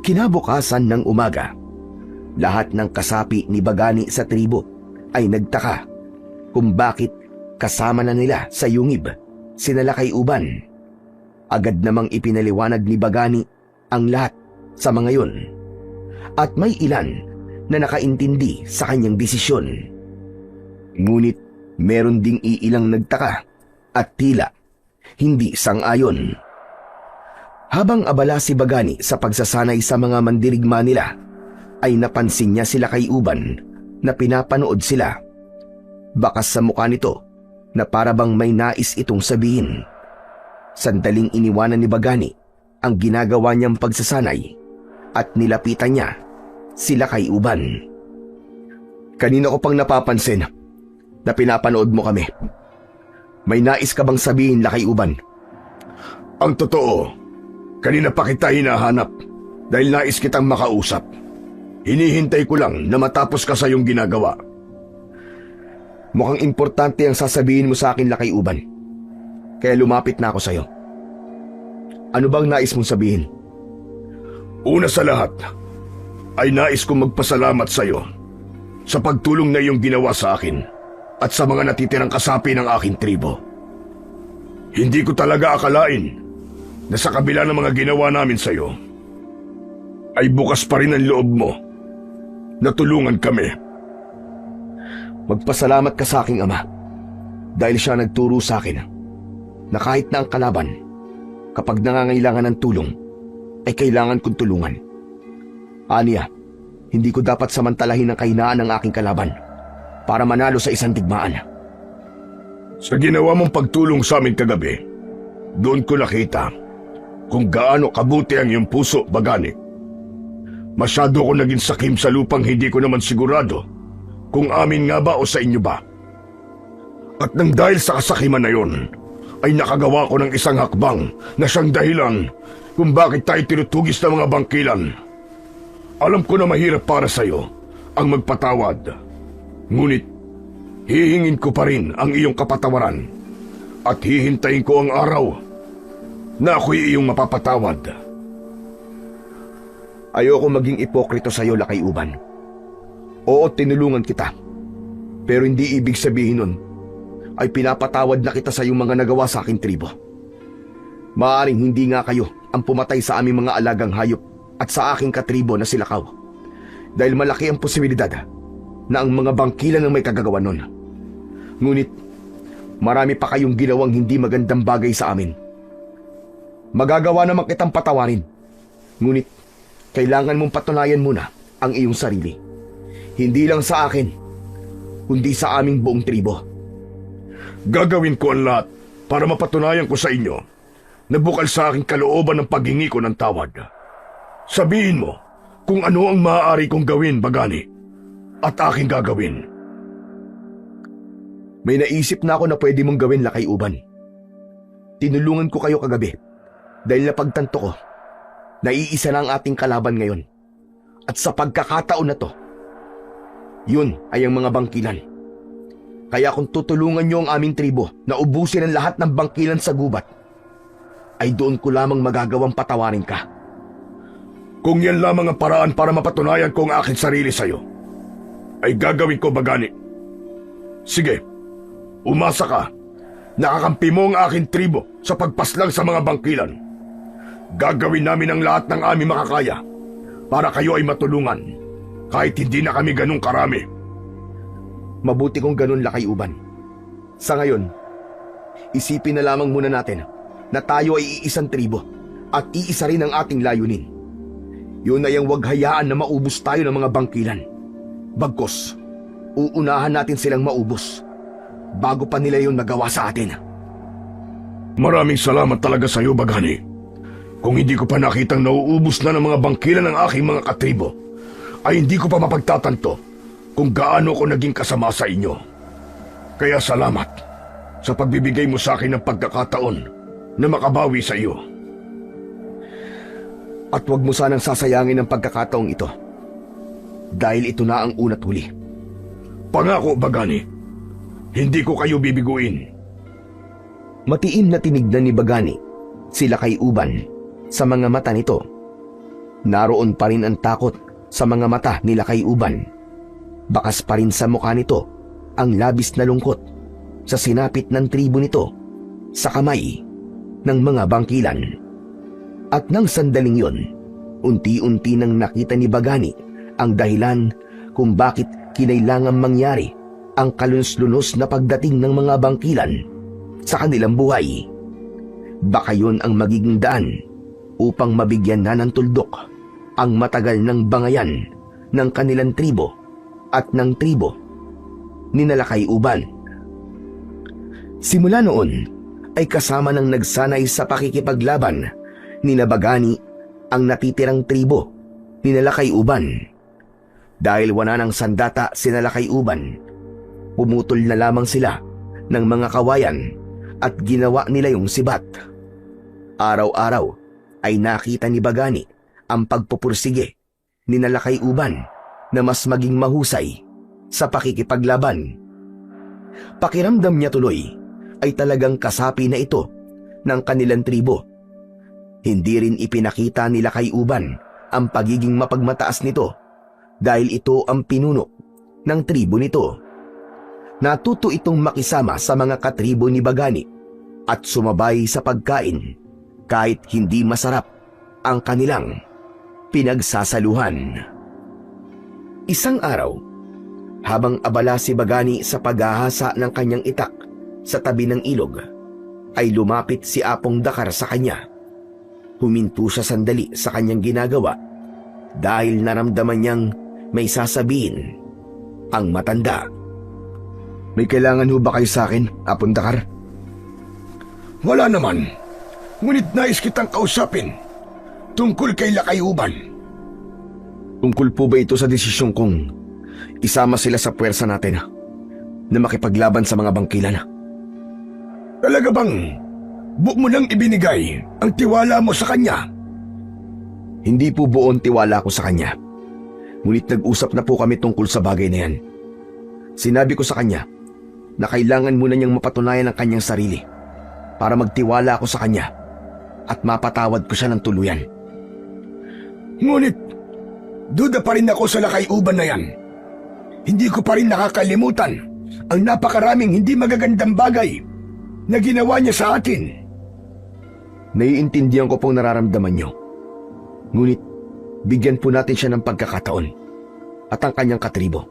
S1: Kinabukasan ng umaga, Lahat ng kasapi ni Bagani sa tribo ay nagtaka kung bakit kasama na nila sa yungib sina Lakay Uban. Agad namang ipinaliwanag ni Bagani ang lahat sa mga yun, at may ilan na nakaintindi sa kanyang desisyon. Ngunit meron ding iilang nagtaka at tila hindi sang-ayon. Habang abala si Bagani sa pagsasanay sa mga mandirigma nila, ay napansin niya sila Lakay Uban na pinapanood sila. Bakas sa mukha nito na parabang may nais itong sabihin. Sandaling iniwanan ni Bagani ang ginagawa niyang pagsasanay at nilapitan niya sila Lakay Uban. Kanina ko pang napapansin na pinapanood mo kami. May nais ka bang sabihin, Lakay Uban?
S2: Ang totoo, kanina pa kita hinahanap dahil nais kitang makausap. Hinihintay ko lang na matapos ka sa iyong ginagawa.
S1: Mukhang importante ang sasabihin mo sa akin, Lakay Uban. Kaya lumapit na ako sa iyo. Ano bang nais mong sabihin?
S2: Una sa lahat, ay nais kong magpasalamat sa iyo sa pagtulong na iyong ginawa sa akin at sa mga natitirang kasapi ng aking tribo. Hindi ko talaga akalain na sa kabila ng mga ginawa namin sa iyo, ay bukas pa rin ang loob mo na tulungan kami.
S1: Magpasalamat ka sa aking ama dahil siya nagturo sa akin na kahit na ang kalaban, kapag nangangailangan ng tulong, ay kailangan kong tulungan. Aniya, hindi ko dapat samantalahin ang kahinaan ng aking kalaban para manalo sa isang digmaan.
S2: Sa ginawa mong pagtulong sa amin kagabi, doon ko nakita kung gaano kabuti ang iyong puso, Bagani. Masyado ko naging sakim sa lupang hindi ko naman sigurado kung amin nga ba o sa inyo ba. At nang dahil sa kasakiman na yon, ay nakagawa ko ng isang hakbang na siyang dahilan kung bakit tayo tinutugis ng mga bangkilan. Alam ko na mahirap para sa iyo ang magpatawad. Ngunit, hihingin ko pa rin ang iyong kapatawaran at hihintayin ko ang araw na ako'y iyong mapapatawad.
S1: Ayoko maging ipokrito sa iyo, Lakay Uban. Oo, tinulungan kita. Pero hindi ibig sabihin nun ay pinapatawad na kita sa iyong mga nagawa sa aking tribo. Maaring hindi nga kayo ang pumatay sa aming mga alagang hayop at sa aking katribo na si Lakaw. Dahil malaki ang posibilidad na ang mga bangkilan ang may kagagawa nun. Ngunit, marami pa kayong ginawang hindi magandang bagay sa amin. Magagawa naman kitang patawarin. Ngunit, kailangan mong patunayan muna ang iyong sarili. Hindi lang sa akin, kundi sa aming buong tribo.
S2: Gagawin ko ang lahat para mapatunayan ko sa inyo na bukal sa aking kalooban ng paghingi ko ng tawad. Sabihin mo kung ano ang maaari kong gawin, Bagani, at aking gagawin.
S1: May naisip na ako na pwede mong gawin, Lakay Uban. Tinulungan ko kayo kagabi dahil napagtanto ko na iisa na ang ating kalaban ngayon. At sa pagkakataon na to, yun ay ang mga bangkilan. Kaya kung tutulungan niyo ang aming tribo na ubusin ang lahat ng bangkilan sa gubat, ay doon ko lamang magagawang patawarin ka.
S2: Kung yan lamang ang paraan para mapatunayan ko ang aking sarili sa'yo, ay gagawin ko, Bagani. Sige, umasa ka. Nakakampi mo ang aking tribo sa pagpaslang sa mga bangkilan. Gagawin namin ang lahat ng aming makakaya para kayo ay matulungan, kahit hindi na kami ganun karami.
S1: Mabuti kung ganun, Lakay Uban. Sa ngayon, isipin na lamang muna natin na tayo ay iisang tribo at iisa rin ang ating layunin. Yun ay ang huwag hayaan na maubos tayo ng mga bangkilan. Bagkos, uunahan natin silang maubos bago pa nila yun magawa sa atin.
S2: Maraming salamat talaga sa iyo, Bagani. Kung hindi ko pa nakitang nauubos na ng mga bangkilan ng aking mga katribo, ay hindi ko pa mapagtatanto kung gaano ko naging kasama sa inyo. Kaya salamat sa pagbibigay mo sa akin ng pagkakataon na makabawi sa iyo.
S1: At huwag mo sanang sasayangin ang pagkakataong ito, dahil ito na ang una't huli.
S2: Pangako, Bagani, hindi ko kayo bibiguin.
S1: Matiim na tinignan ni Bagani si Lakay Uban. Sa mga mata nito, naroon pa rin ang takot sa mga mata ni Lakay Uban. Bakas pa rin sa mukha nito ang labis na lungkot sa sinapit ng tribo nito sa kamay ng mga bangkilan. At nang sandaling yon, unti-unti nang nakita ni Bagani ang dahilan kung bakit kinailangang mangyari ang kalunos-lunos na pagdating ng mga bangkilan sa kanilang buhay. Baka yun ang magiging daan upang mabigyan na ng tuldok ang matagal ng bangayan ng kanilang tribo at ng tribo ni Lakay Uban. Simula noon ay kasama ng nagsanay sa pakikipaglaban ni Bagani ang natitirang tribo ni Lakay Uban. Dahil wala ng sandata si Lakay Uban, pumutol na lamang sila ng mga kawayan at ginawa nila yung sibat. Araw-araw ay nakita ni Bagani ang pagpupursige ni Lakay Uban na mas maging mahusay sa pakikipaglaban. Pakiramdam niya tuloy ay talagang kasapi na ito ng kanilang tribo. Hindi rin ipinakita ni Lakay Uban ang pagiging mapagmataas nito dahil ito ang pinuno ng tribo nito. Natuto itong makisama sa mga katribo ni Bagani at sumabay sa pagkain kahit hindi masarap ang kanilang pinagsasaluhan. Isang araw, habang abala si Bagani sa paghahasa ng kanyang itak sa tabi ng ilog, ay lumapit si Apong Dakar sa kanya. Huminto siya sandali sa kanyang ginagawa dahil naramdaman niyang may sasabihin ang matanda.
S2: May kailangan ho ba kayo sa akin, Apong Dakar? Wala naman. Ngunit nais kitang kausapin tungkol kay Lakay Uban.
S1: Tungkol po ba ito sa desisyon kong isama sila sa puwersa natin na makipaglaban sa mga bangkilan?
S2: Talaga bang buo mo nang ibinigay ang tiwala mo sa kanya?
S1: Hindi po buon tiwala ko sa kanya. Ngunit nag-usap na po kami tungkol sa bagay na yan. Sinabi ko sa kanya na kailangan muna niyang mapatunayan ang kanyang sarili para magtiwala ako sa kanya at mapatawad ko siya ng tuluyan.
S2: Ngunit, duda pa rin ako sa Lakay Uban na yan. Hindi ko pa rin nakakalimutan ang napakaraming hindi magagandang bagay na ginawa niya sa atin.
S1: Naiintindihan ko pong nararamdaman niyo. Ngunit, bigyan po natin siya ng pagkakataon at ang kanyang katribo.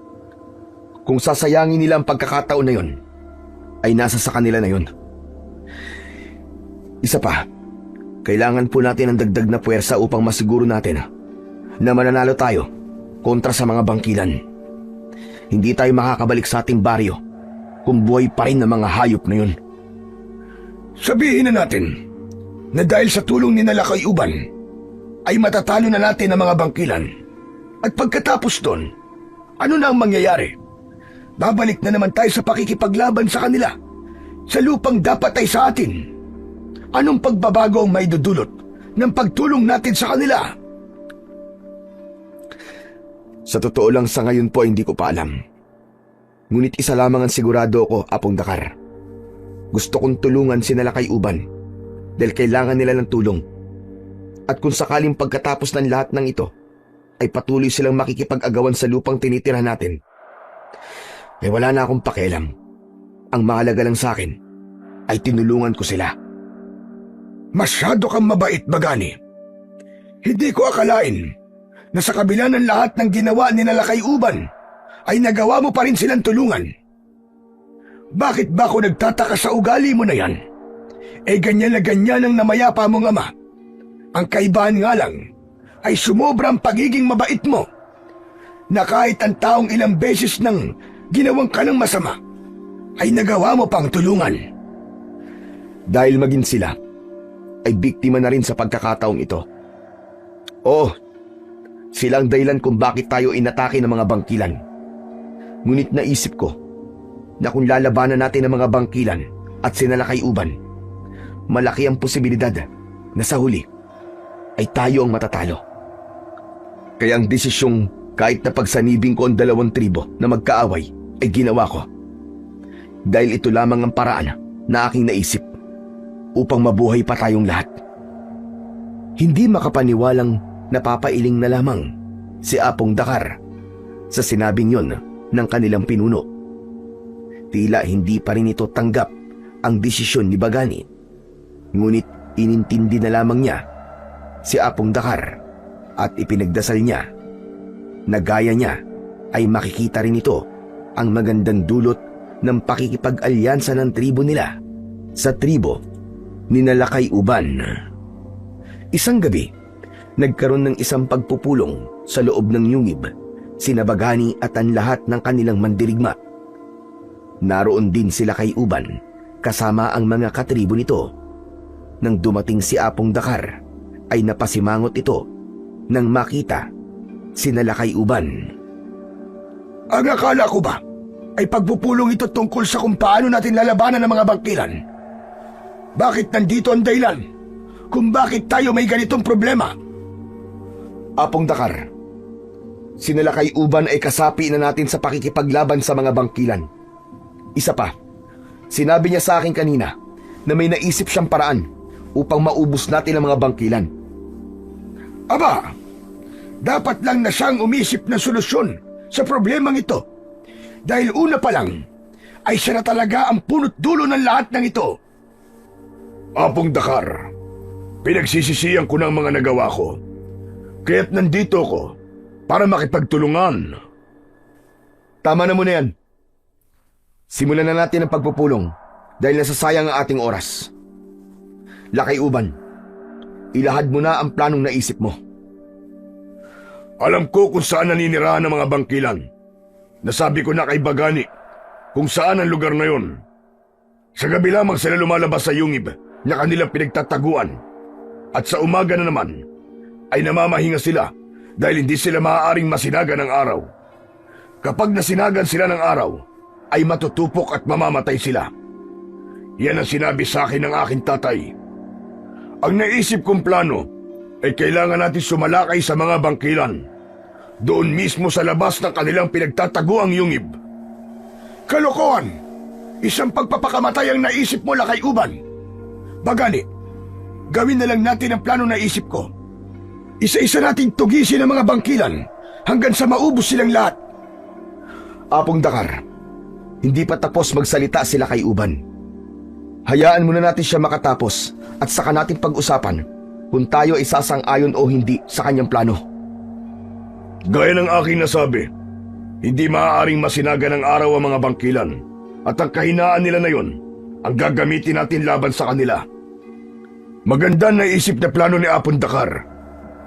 S1: Kung sasayangin nila ang pagkakataon na yon, ay nasa sa kanila na yon. Isa pa, kailangan po natin ng dagdag na puwersa upang masiguro natin na mananalo tayo kontra sa mga bangkilan. Hindi tayo makakabalik sa ating baryo kung buhay pa rin ng mga hayop na yun.
S2: Sabihin na natin na dahil sa tulong ni Lakay Uban ay matatalo na natin ang mga bangkilan. At pagkatapos doon, ano na ang mangyayari? Babalik na naman tayo sa pakikipaglaban sa kanila, sa lupang dapat ay sa atin. Anong pagbabago ang may dudulot ng pagtulong natin sa kanila?
S1: Sa totoo lang sa ngayon po hindi ko pa alam. Ngunit isa lamang ang sigurado ko, Apong Dakar. Gusto kong tulungan si Lakay Uban dahil kailangan nila ng tulong. At kung sakaling pagkatapos ng lahat ng ito ay patuloy silang makikipag-agawan sa lupang tinitira natin, ay wala na akong pakialam. Ang mahalaga lang sa akin ay tinulungan ko sila.
S2: Masyado kang mabait, Bagani. Hindi ko akalain na sa kabila ng lahat ng ginawa ni Lakay Uban ay nagawa mo pa rin silang tulungan. Bakit ba ako nagtataka sa ugali mo na yan? Ganyan na ganyan ang namayapa mong ama. Ang kaibahan nga lang ay sumobrang pagiging mabait mo na kahit ang taong ilang beses nang ginawang ka ng masama ay nagawa mo pang tulungan.
S1: Dahil maging sila ay biktima na rin sa pagkakataong ito. Oo, silang dahilan kung bakit tayo inatake ng mga bangkilan. Ngunit naisip ko na kung lalabanan natin ang mga bangkilan at si Lakay Uban, malaki ang posibilidad na sa huli ay tayo ang matatalo. Kaya ang desisyong kahit na pagsanibing ko ang dalawang tribo na magkaaway ay ginawa ko. Dahil ito lamang ang paraan na aking naisip upang mabuhay pa tayong lahat. Hindi makapaniwalang napapailing na lamang si Apong Dakar sa sinabing yon ng kanilang pinuno. Tila hindi pa rin ito tanggap ang desisyon ni Bagani. Ngunit inintindi na lamang niya si Apong Dakar at ipinagdasal niya na gaya niya ay makikita rin ito ang magandang dulot ng pakikipag-alyansa ng tribo nila sa tribo ni Lakay Uban. Isang gabi, nagkaroon ng isang pagpupulong sa loob ng yungib sina Bagani at ang lahat ng kanilang mandirigma. Naroon din sila kay Uban kasama ang mga katribo nito. Nang dumating si Apong Dakar ay napasimangot ito nang makita sina Lakay Uban.
S2: Ang akala ko ba ay pagpupulong ito tungkol sa kung paano natin lalabanan ang mga bangkilan? Bakit nandito ang dahilan kung bakit tayo may ganitong problema?
S1: Apong Dakar, sina Lakay Uban ay kasapi na natin sa pakikipaglaban sa mga bangkilan. Isa pa, sinabi niya sa akin kanina na may naisip siyang paraan upang maubos natin ang mga bangkilan.
S2: Aba, dapat lang na siyang umisip ng solusyon sa problemang ito. Dahil una pa lang, ay siya na talaga ang punot dulo ng lahat ng ito. Apong Dakar, pinagsisisihan ko ng mga nagawa ko. Kaya't nandito ko para makipagtulungan.
S1: Tama na muna yan. Simulan na natin ang pagpupulong dahil nasasayang ang ating oras. Lakay Uban, ilahad mo na ang planong naisip mo.
S2: Alam ko kung saan naninirahan ng mga bangkilan. Nasabi ko na kay Bagani kung saan ang lugar na yon. Sa gabi lamang sila lumalabas sa yungib na kanilang pinagtataguan. At sa umaga na naman ay namamahinga sila dahil hindi sila maaaring masinagan ng araw. Kapag nasinagan sila ng araw, ay matutupok at mamamatay sila. Yan ang sinabi sa akin ng aking tatay. Ang naisip kong plano ay kailangan natin sumalakay sa mga bangkilan. Doon mismo sa labas ng kanilang pinagtatago ang yungib. Kalokohan! Isang pagpapakamatay ang naisip mo, Lakay Uban. Bagani, gawin na lang natin ang plano naisip ko. Isa-isa nating tugisin ang mga bangkilan hanggang sa maubos silang lahat.
S1: Apong Dakar, hindi pa tapos magsalita sila kay Uban. Hayaan muna natin siya makatapos at saka natin pag-usapan kung tayo ay sasang-ayon o hindi sa kanyang plano.
S2: Gaya ng aking nasabi, hindi maaaring masinaga ng araw ang mga bangkilan at ang kahinaan nila na yon ang gagamitin natin laban sa kanila. Maganda na isip na plano ni Apong Dakar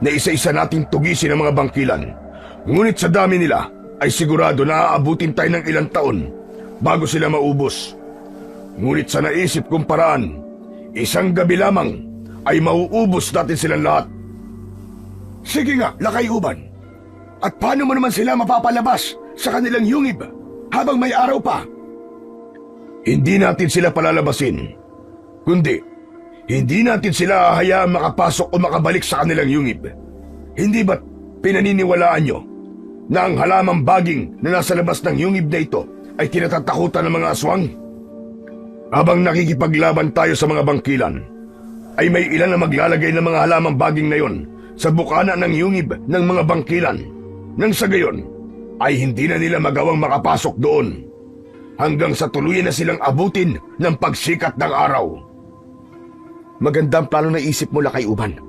S2: na isa-isa nating tugisin ang mga bangkilan. Ngunit sa dami nila ay sigurado na aabutin tayo ng ilang taon bago sila maubos. Ngunit sa naisip kong paraan, isang gabi lamang ay mauubos natin silang lahat. Sige nga, Lakay Uban. At paano mo naman sila mapapalabas sa kanilang yungib habang may araw pa? Hindi natin sila palalabasin, kundi hindi natin sila hahayaang makapasok o makabalik sa kanilang yungib. Hindi ba't pinaniniwalaan nyo na ang halamang baging na nasa labas ng yungib na ito ay kinatatakutan ng mga aswang? Habang nakikipaglaban tayo sa mga bangkilan, ay may ilan na maglalagay ng mga halamang baging na yon sa bukana ng yungib ng mga bangkilan. Nang sa gayon, ay hindi na nila magawang makapasok doon hanggang sa tuluyan na silang abutin ng pagsikat ng araw.
S1: Magandang plano na isip mo, Lakay Uban.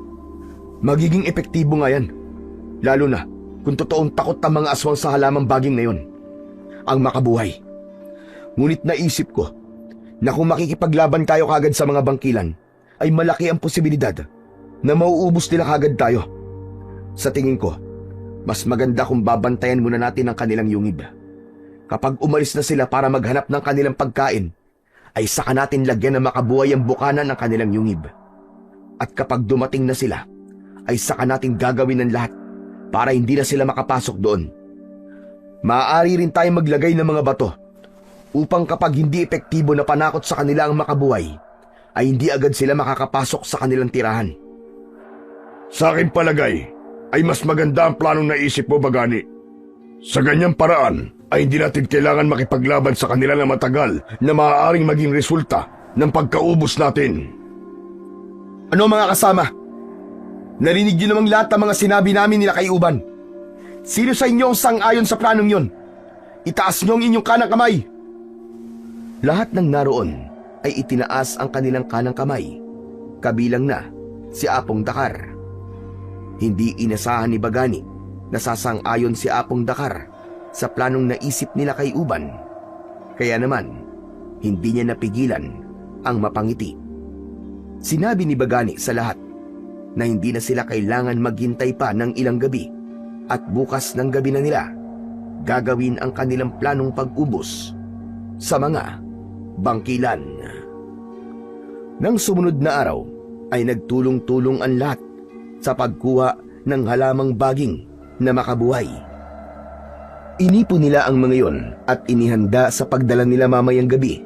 S1: Magiging epektibo nga yan. Lalo na kung totoong takot ang mga aswang sa halamang baging na yon, ang makabuhay. Ngunit naisip ko na kung makikipaglaban tayo kagad sa mga bangkilan, ay malaki ang posibilidad na mauubos nila kagad tayo. Sa tingin ko, mas maganda kung babantayan muna natin ang kanilang yungib. Kapag umalis na sila para maghanap ng kanilang pagkain, ay saka natin lagyan ng makabuhay ang bukana ng kanilang yungib. At kapag dumating na sila, ay saka natin gagawin ng lahat para hindi na sila makapasok doon. Maaari rin tayong maglagay ng mga bato upang kapag hindi epektibo na panakot sa kanila ang makabuhay, ay hindi agad sila makakapasok sa kanilang tirahan.
S2: Sa aking palagay, ay mas maganda ang planong naisip mo, Bagani. Sa ganyang paraan, ay hindi natin kailangan makipaglaban sa kanila na matagal na maaaring maging resulta ng pagkaubos natin.
S1: Ano mga kasama? Narinig niyo namang lahat ang mga sinabi namin nila kay Uban. Sino sa inyo ang sang-ayon sa planong yun? Itaas niyo ang inyong kanang kamay. Lahat ng naroon ay itinaas ang kanilang kanang kamay, kabilang na si Apong Dakar. Hindi inasahan ni Bagani na sasang-ayon si Apong Dakar sa planong naisip nila kay Uban. Kaya naman, hindi niya napigilan ang mapangiti. Sinabi ni Bagani sa lahat na hindi na sila kailangan maghintay pa ng ilang gabi at bukas ng gabi na nila gagawin ang kanilang planong pag-ubos sa mga bangkilan. Nang sumunod na araw ay nagtulong-tulong ang lahat sa pagkuha ng halamang baging na makabuhay. Inipon nila ang mga yon at inihanda sa pagdala nila mamayang gabi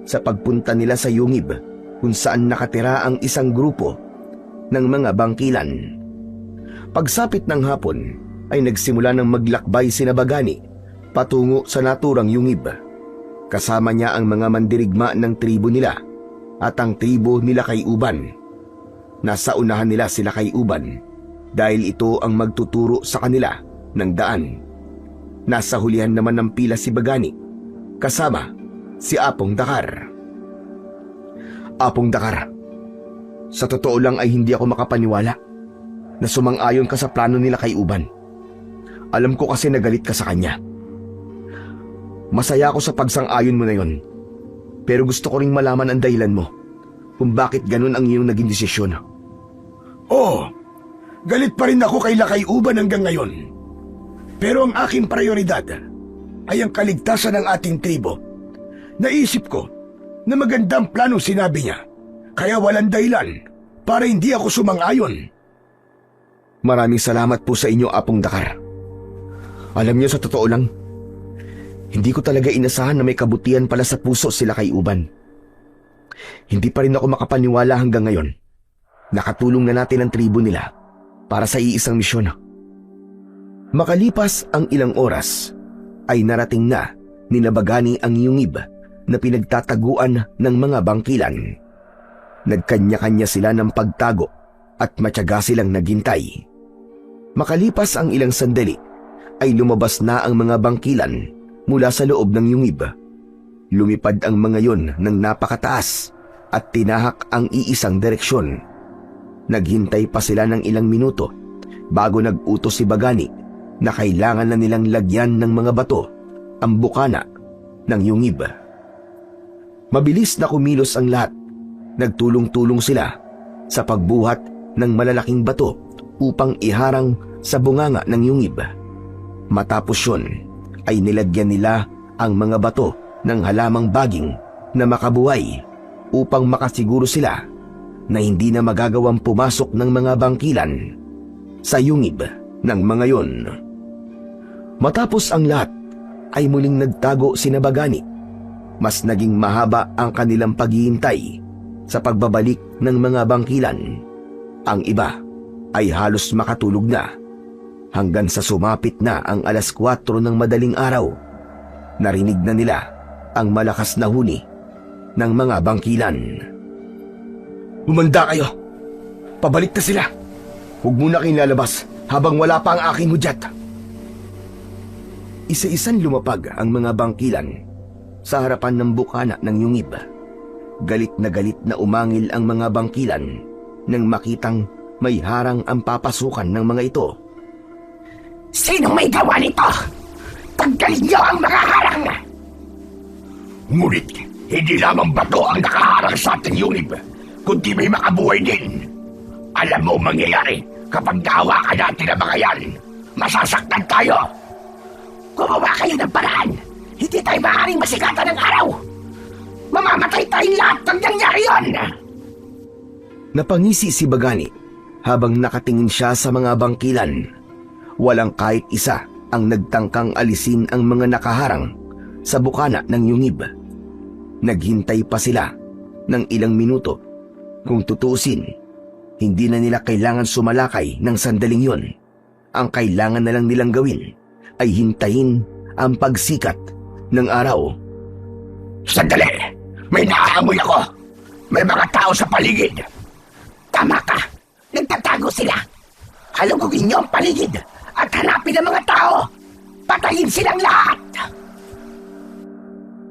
S1: sa pagpunta nila sa Yungib kung saan nakatira ang isang grupo ng mga bangkilan. Pagsapit ng hapon ay nagsimula ng maglakbay sina Bagani patungo sa naturang Yungib. Kasama niya ang mga mandirigma ng tribo nila at ang tribo nila kay Uban. Nasa unahan nila sila kay Uban dahil ito ang magtuturo sa kanila ng daan. Nasa hulihan naman ng pila si Bagani kasama si Apong Dakar. Apong Dakar, sa totoo lang ay hindi ako makapaniwala na sumang-ayon ka sa plano nila kay Uban. Alam ko kasi nagalit ka sa kanya. Masaya ako sa pagsang-ayon mo na yon. Pero gusto ko ring malaman ang dahilan mo kung bakit ganun ang iyong naging desisyon.
S2: Oo, galit pa rin ako kay Lakay Uban hanggang ngayon. Pero ang aking prioridad ay ang kaligtasan ng ating tribo. Naisip ko na magandang planong sinabi niya, kaya walang dahilan para hindi ako sumang-ayon.
S1: Maraming salamat po sa inyo, Apong Dakar. Alam niyo, sa totoo lang, hindi ko talaga inasahan na may kabutihan pala sa puso sila kay Uban. Hindi pa rin ako makapaniwala hanggang ngayon. Nakatulong na natin ang tribo nila para sa iisang misyon. Makalipas ang ilang oras, ay narating na ni Bagani ang Yungib na pinagtataguan ng mga bangkilan. Nagkanya-kanya sila ng pagtago at matyaga silang naghintay. Makalipas ang ilang sandali, ay lumabas na ang mga bangkilan mula sa loob ng Yungib. Lumipad ang mga yon ng napakataas at tinahak ang iisang direksyon. Naghintay pa sila ng ilang minuto bago nag-utos si Bagani na kailangan na nilang lagyan ng mga bato ang bukana ng Yungib. Mabilis na kumilos ang lahat. Nagtulong-tulong sila sa pagbuhat ng malalaking bato upang iharang sa bunganga ng Yungib. Matapos yun, ay nilagyan nila ang mga bato ng halamang baging na makabuhay upang makasiguro sila na hindi na magagawang pumasok ng mga bangkilan sa Yungib ng mga yon. Matapos ang lahat, ay muling nagtago sina Bagani. Mas naging mahaba ang kanilang paghihintay sa pagbabalik ng mga bangkilan. Ang iba ay halos makatulog na hanggang sa sumapit na ang 4:00 ng madaling araw. Narinig na nila ang malakas na huni ng mga bangkilan.
S2: Umanda kayo! Pabalik na sila!
S1: Huwag muna kayong lalabas habang wala pa ang aking hudyat. Isa-isang lumapag ang mga bangkilan sa harapan ng bukana ng Yungib. Galit na umangil ang mga bangkilan nang makitang may harang ang papasukan ng mga ito.
S3: Sinong may gawa nito? Tanggalin niyo ang mga harang!
S2: Ngunit, hindi lamang bato ang nakaharang sa ating Yungib, kundi may makabuhay din. Alam mo mangyayari kapag nahawakan natin ang mga yan. Masasaktan tayo.
S3: Gumawa kayo ng paraan! Hindi tayo maaaring masikatan ng araw! Mamamatay tayong lahat ng nangyari yun!
S1: Napangisi si Bagani habang nakatingin siya sa mga bangkilan. Walang kahit isa ang nagtangkang alisin ang mga nakaharang sa bukana ng Yungib. Naghintay pa sila ng ilang minuto. Kung tutuusin, hindi na nila kailangan sumalakay ng sandaling yon. Ang kailangan na lang nilang gawin ay hintayin ang pagsikat ng araw.
S2: Sandali! May naaamoy ako! May mga tao sa paligid!
S3: Tama ka! Nagtatago sila! Halugugin niyo ang paligid at hanapin ang mga tao. Patayin silang lahat!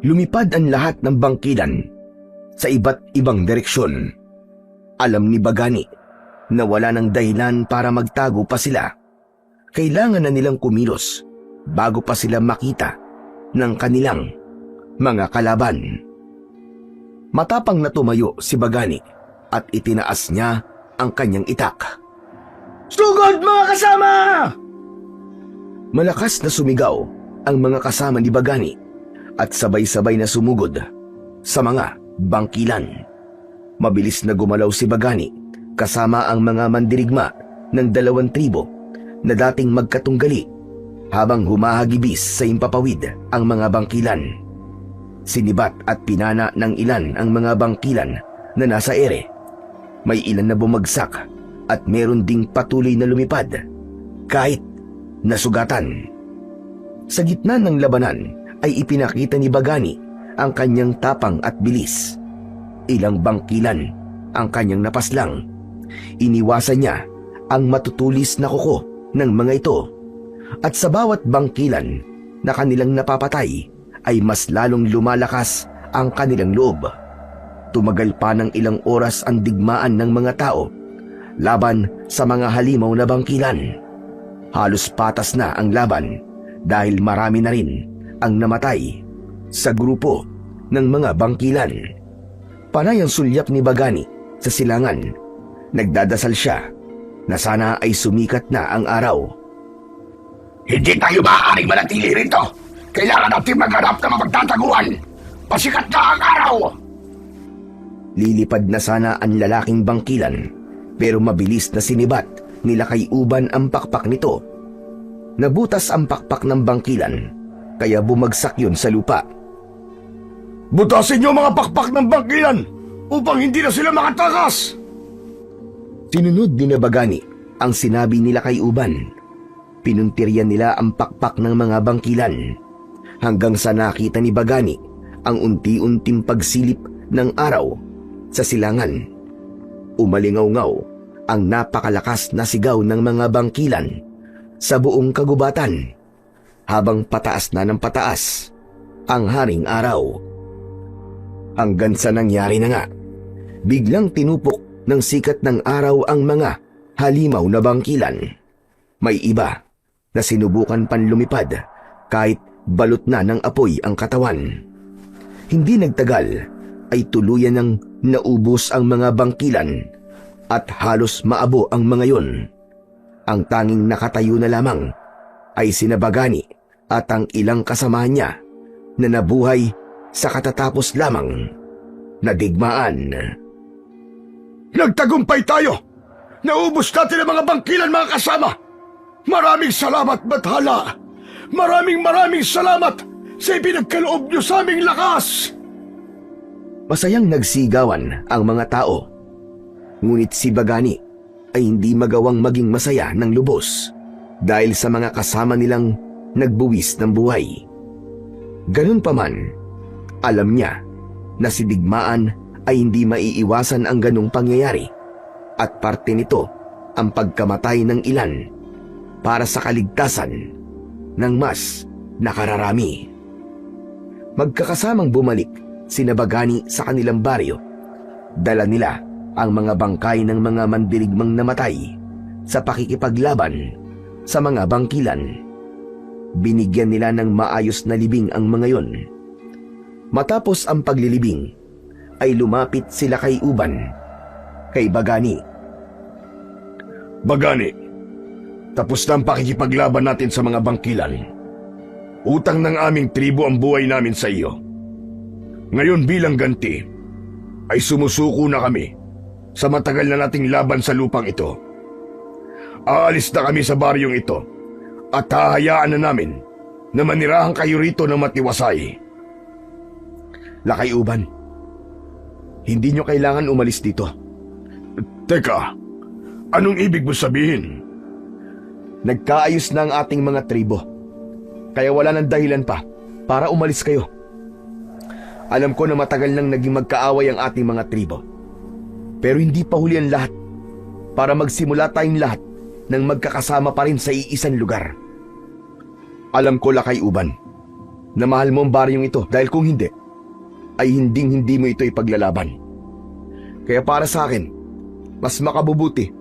S1: Lumipad ang lahat ng bangkilan sa iba't ibang direksyon. Alam ni Bagani na wala ng dahilan para magtago pa sila. Kailangan na nilang kumilos bago pa sila makita ng kanilang mga kalaban. Matapang na tumayo si Bagani at itinaas niya ang kanyang itak.
S2: Sugod mga kasama!
S1: Malakas na sumigaw ang mga kasama ni Bagani at sabay-sabay na sumugod sa mga bangkilan. Mabilis na gumalaw si Bagani kasama ang mga mandirigma ng 2 tribo na dating magkatunggali habang humahagibis sa impapawid ang mga bangkilan. Sinibat at pinana ng ilan ang mga bangkilan na nasa ere. May ilan na bumagsak at meron ding patuloy na lumipad kahit nasugatan. Sa gitna ng labanan ay ipinakita ni Bagani ang kanyang tapang at bilis. Ilang bangkilan ang kanyang napaslang. Iniwasan niya ang matutulis na kuko ng mga ito. At sa bawat bangkilan na kanilang napapatay ay mas lalong lumalakas ang kanilang loob. Tumagal pa ng ilang oras ang digmaan ng mga tao laban sa mga halimaw na bangkilan. Halos patas na ang laban dahil marami na rin ang namatay sa grupo ng mga bangkilan. Panay ang sulyap ni Bagani sa silangan. Nagdadasal siya na sana ay sumikat na ang araw.
S2: Hindi tayo maaaring manatili rito. Kailangan natin maghanap ng mapagtataguan. Pasikat na ang araw!
S1: Lilipad na sana ang lalaking bangkilan pero mabilis na sinibat nila kay Uban ang pakpak nito. Nabutas ang pakpak ng bangkilan kaya bumagsak yun sa lupa.
S2: Butasin niyo mga pakpak ng bangkilan upang hindi na sila makatakas!
S1: Sinunod ni Bagani ang sinabi nila kay Uban. Pinuntiryan nila ang pakpak ng mga bangkilan hanggang sa nakita ni Bagani ang unti-unting pagsilip ng araw sa silangan. Umalingaw-ngaw ang napakalakas na sigaw ng mga bangkilan sa buong kagubatan habang pataas na ng pataas ang haring araw. Hanggang sa nangyari na nga, biglang tinupok ng sikat ng araw ang mga halimaw na bangkilan. May iba na sinubukan pan lumipad kahit balot na ng apoy ang katawan. Hindi nagtagal ay tuluyan ng naubos ang mga bangkilan at halos maabo ang mga yon. Ang tanging nakatayo na lamang ay sina Bagani at ang ilang kasama niya na nabuhay sa katatapos lamang na digmaan.
S2: Nagtagumpay tayo! Naubos natin ang mga bangkilan, mga kasama! Maraming salamat, Bathala! Maraming salamat sa ipinagkaloob niyo sa aming lakas!
S1: Masayang nagsigawan ang mga tao. Ngunit si Bagani ay hindi magawang maging masaya ng lubos dahil sa mga kasama nilang nagbuwis ng buhay. Ganun pa man, alam niya na si digmaan ay hindi maiiwasan ang ganung pangyayari at parte nito ang pagkamatay ng ilan para sa kaligtasan ng mas nakararami. Magkakasamang bumalik sina Bagani sa kanilang baryo. Dala nila ang mga bangkay ng mga mandirigmang namatay sa pakikipaglaban sa mga bangkilan. Binigyan nila ng maayos na libing ang mga yon. Matapos ang paglilibing, ay lumapit sila kay Uban, kay Bagani.
S2: Bagani, tapos na ang pakikipaglaban natin sa mga bangkilan. Utang ng aming tribo ang buhay namin sa iyo. Ngayon bilang ganti, ay sumusuko na kami sa matagal na nating laban sa lupang ito. Aalis na kami sa baryong ito at hahayaan na namin na manirahan kayo rito ng matiwasay.
S1: Lakay Uban, hindi nyo kailangan umalis dito.
S2: Teka, anong ibig mo sabihin?
S1: Nagkaayos na ang ating mga tribo, kaya wala nang dahilan pa para umalis kayo. Alam ko na matagal nang naging magkaaway ang ating mga tribo, pero hindi pa huli ang lahat para magsimula tayong lahat ng magkakasama pa rin sa iisang lugar. Alam ko, Lakay Uban, na mahal mo ang baryong ito dahil kung hindi, ay hindi mo ito ipaglalaban. Kaya para sa akin, mas makabubuti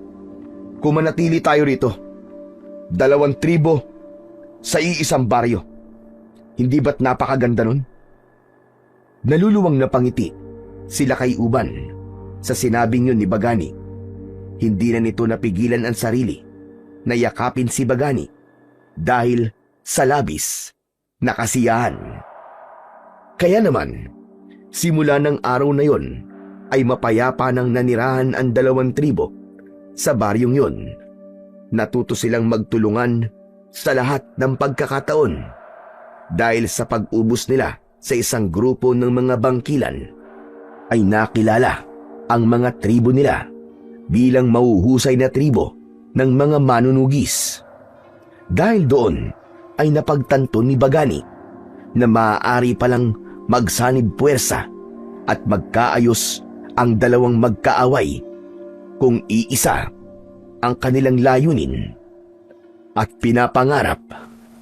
S1: kung manatili tayo rito. 2 tribo sa iisang baryo. Hindi ba't napakaganda nun? Naluluwang na pangiti si Lakay Uban sa sinabing yun ni Bagani. Hindi na nito napigilan ang sarili na yakapin si Bagani dahil sa labis na kasiyahan. Kaya naman, simula ng araw na yon ay mapayapa nang nanirahan ang 2 tribo sa baryong yon. Natuto silang magtulungan sa lahat ng pagkakataon dahil sa pag-ubos nila sa isang grupo ng mga bangkilan ay nakilala ang mga tribo nila bilang mahuhusay na tribo ng mga manunugis. Dahil doon ay napagtanto ni Bagani na maaari palang magsanib puwersa at magkaayos ang 2 magkaaway kung iisa ang kanilang layunin at pinapangarap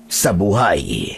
S1: sa buhay.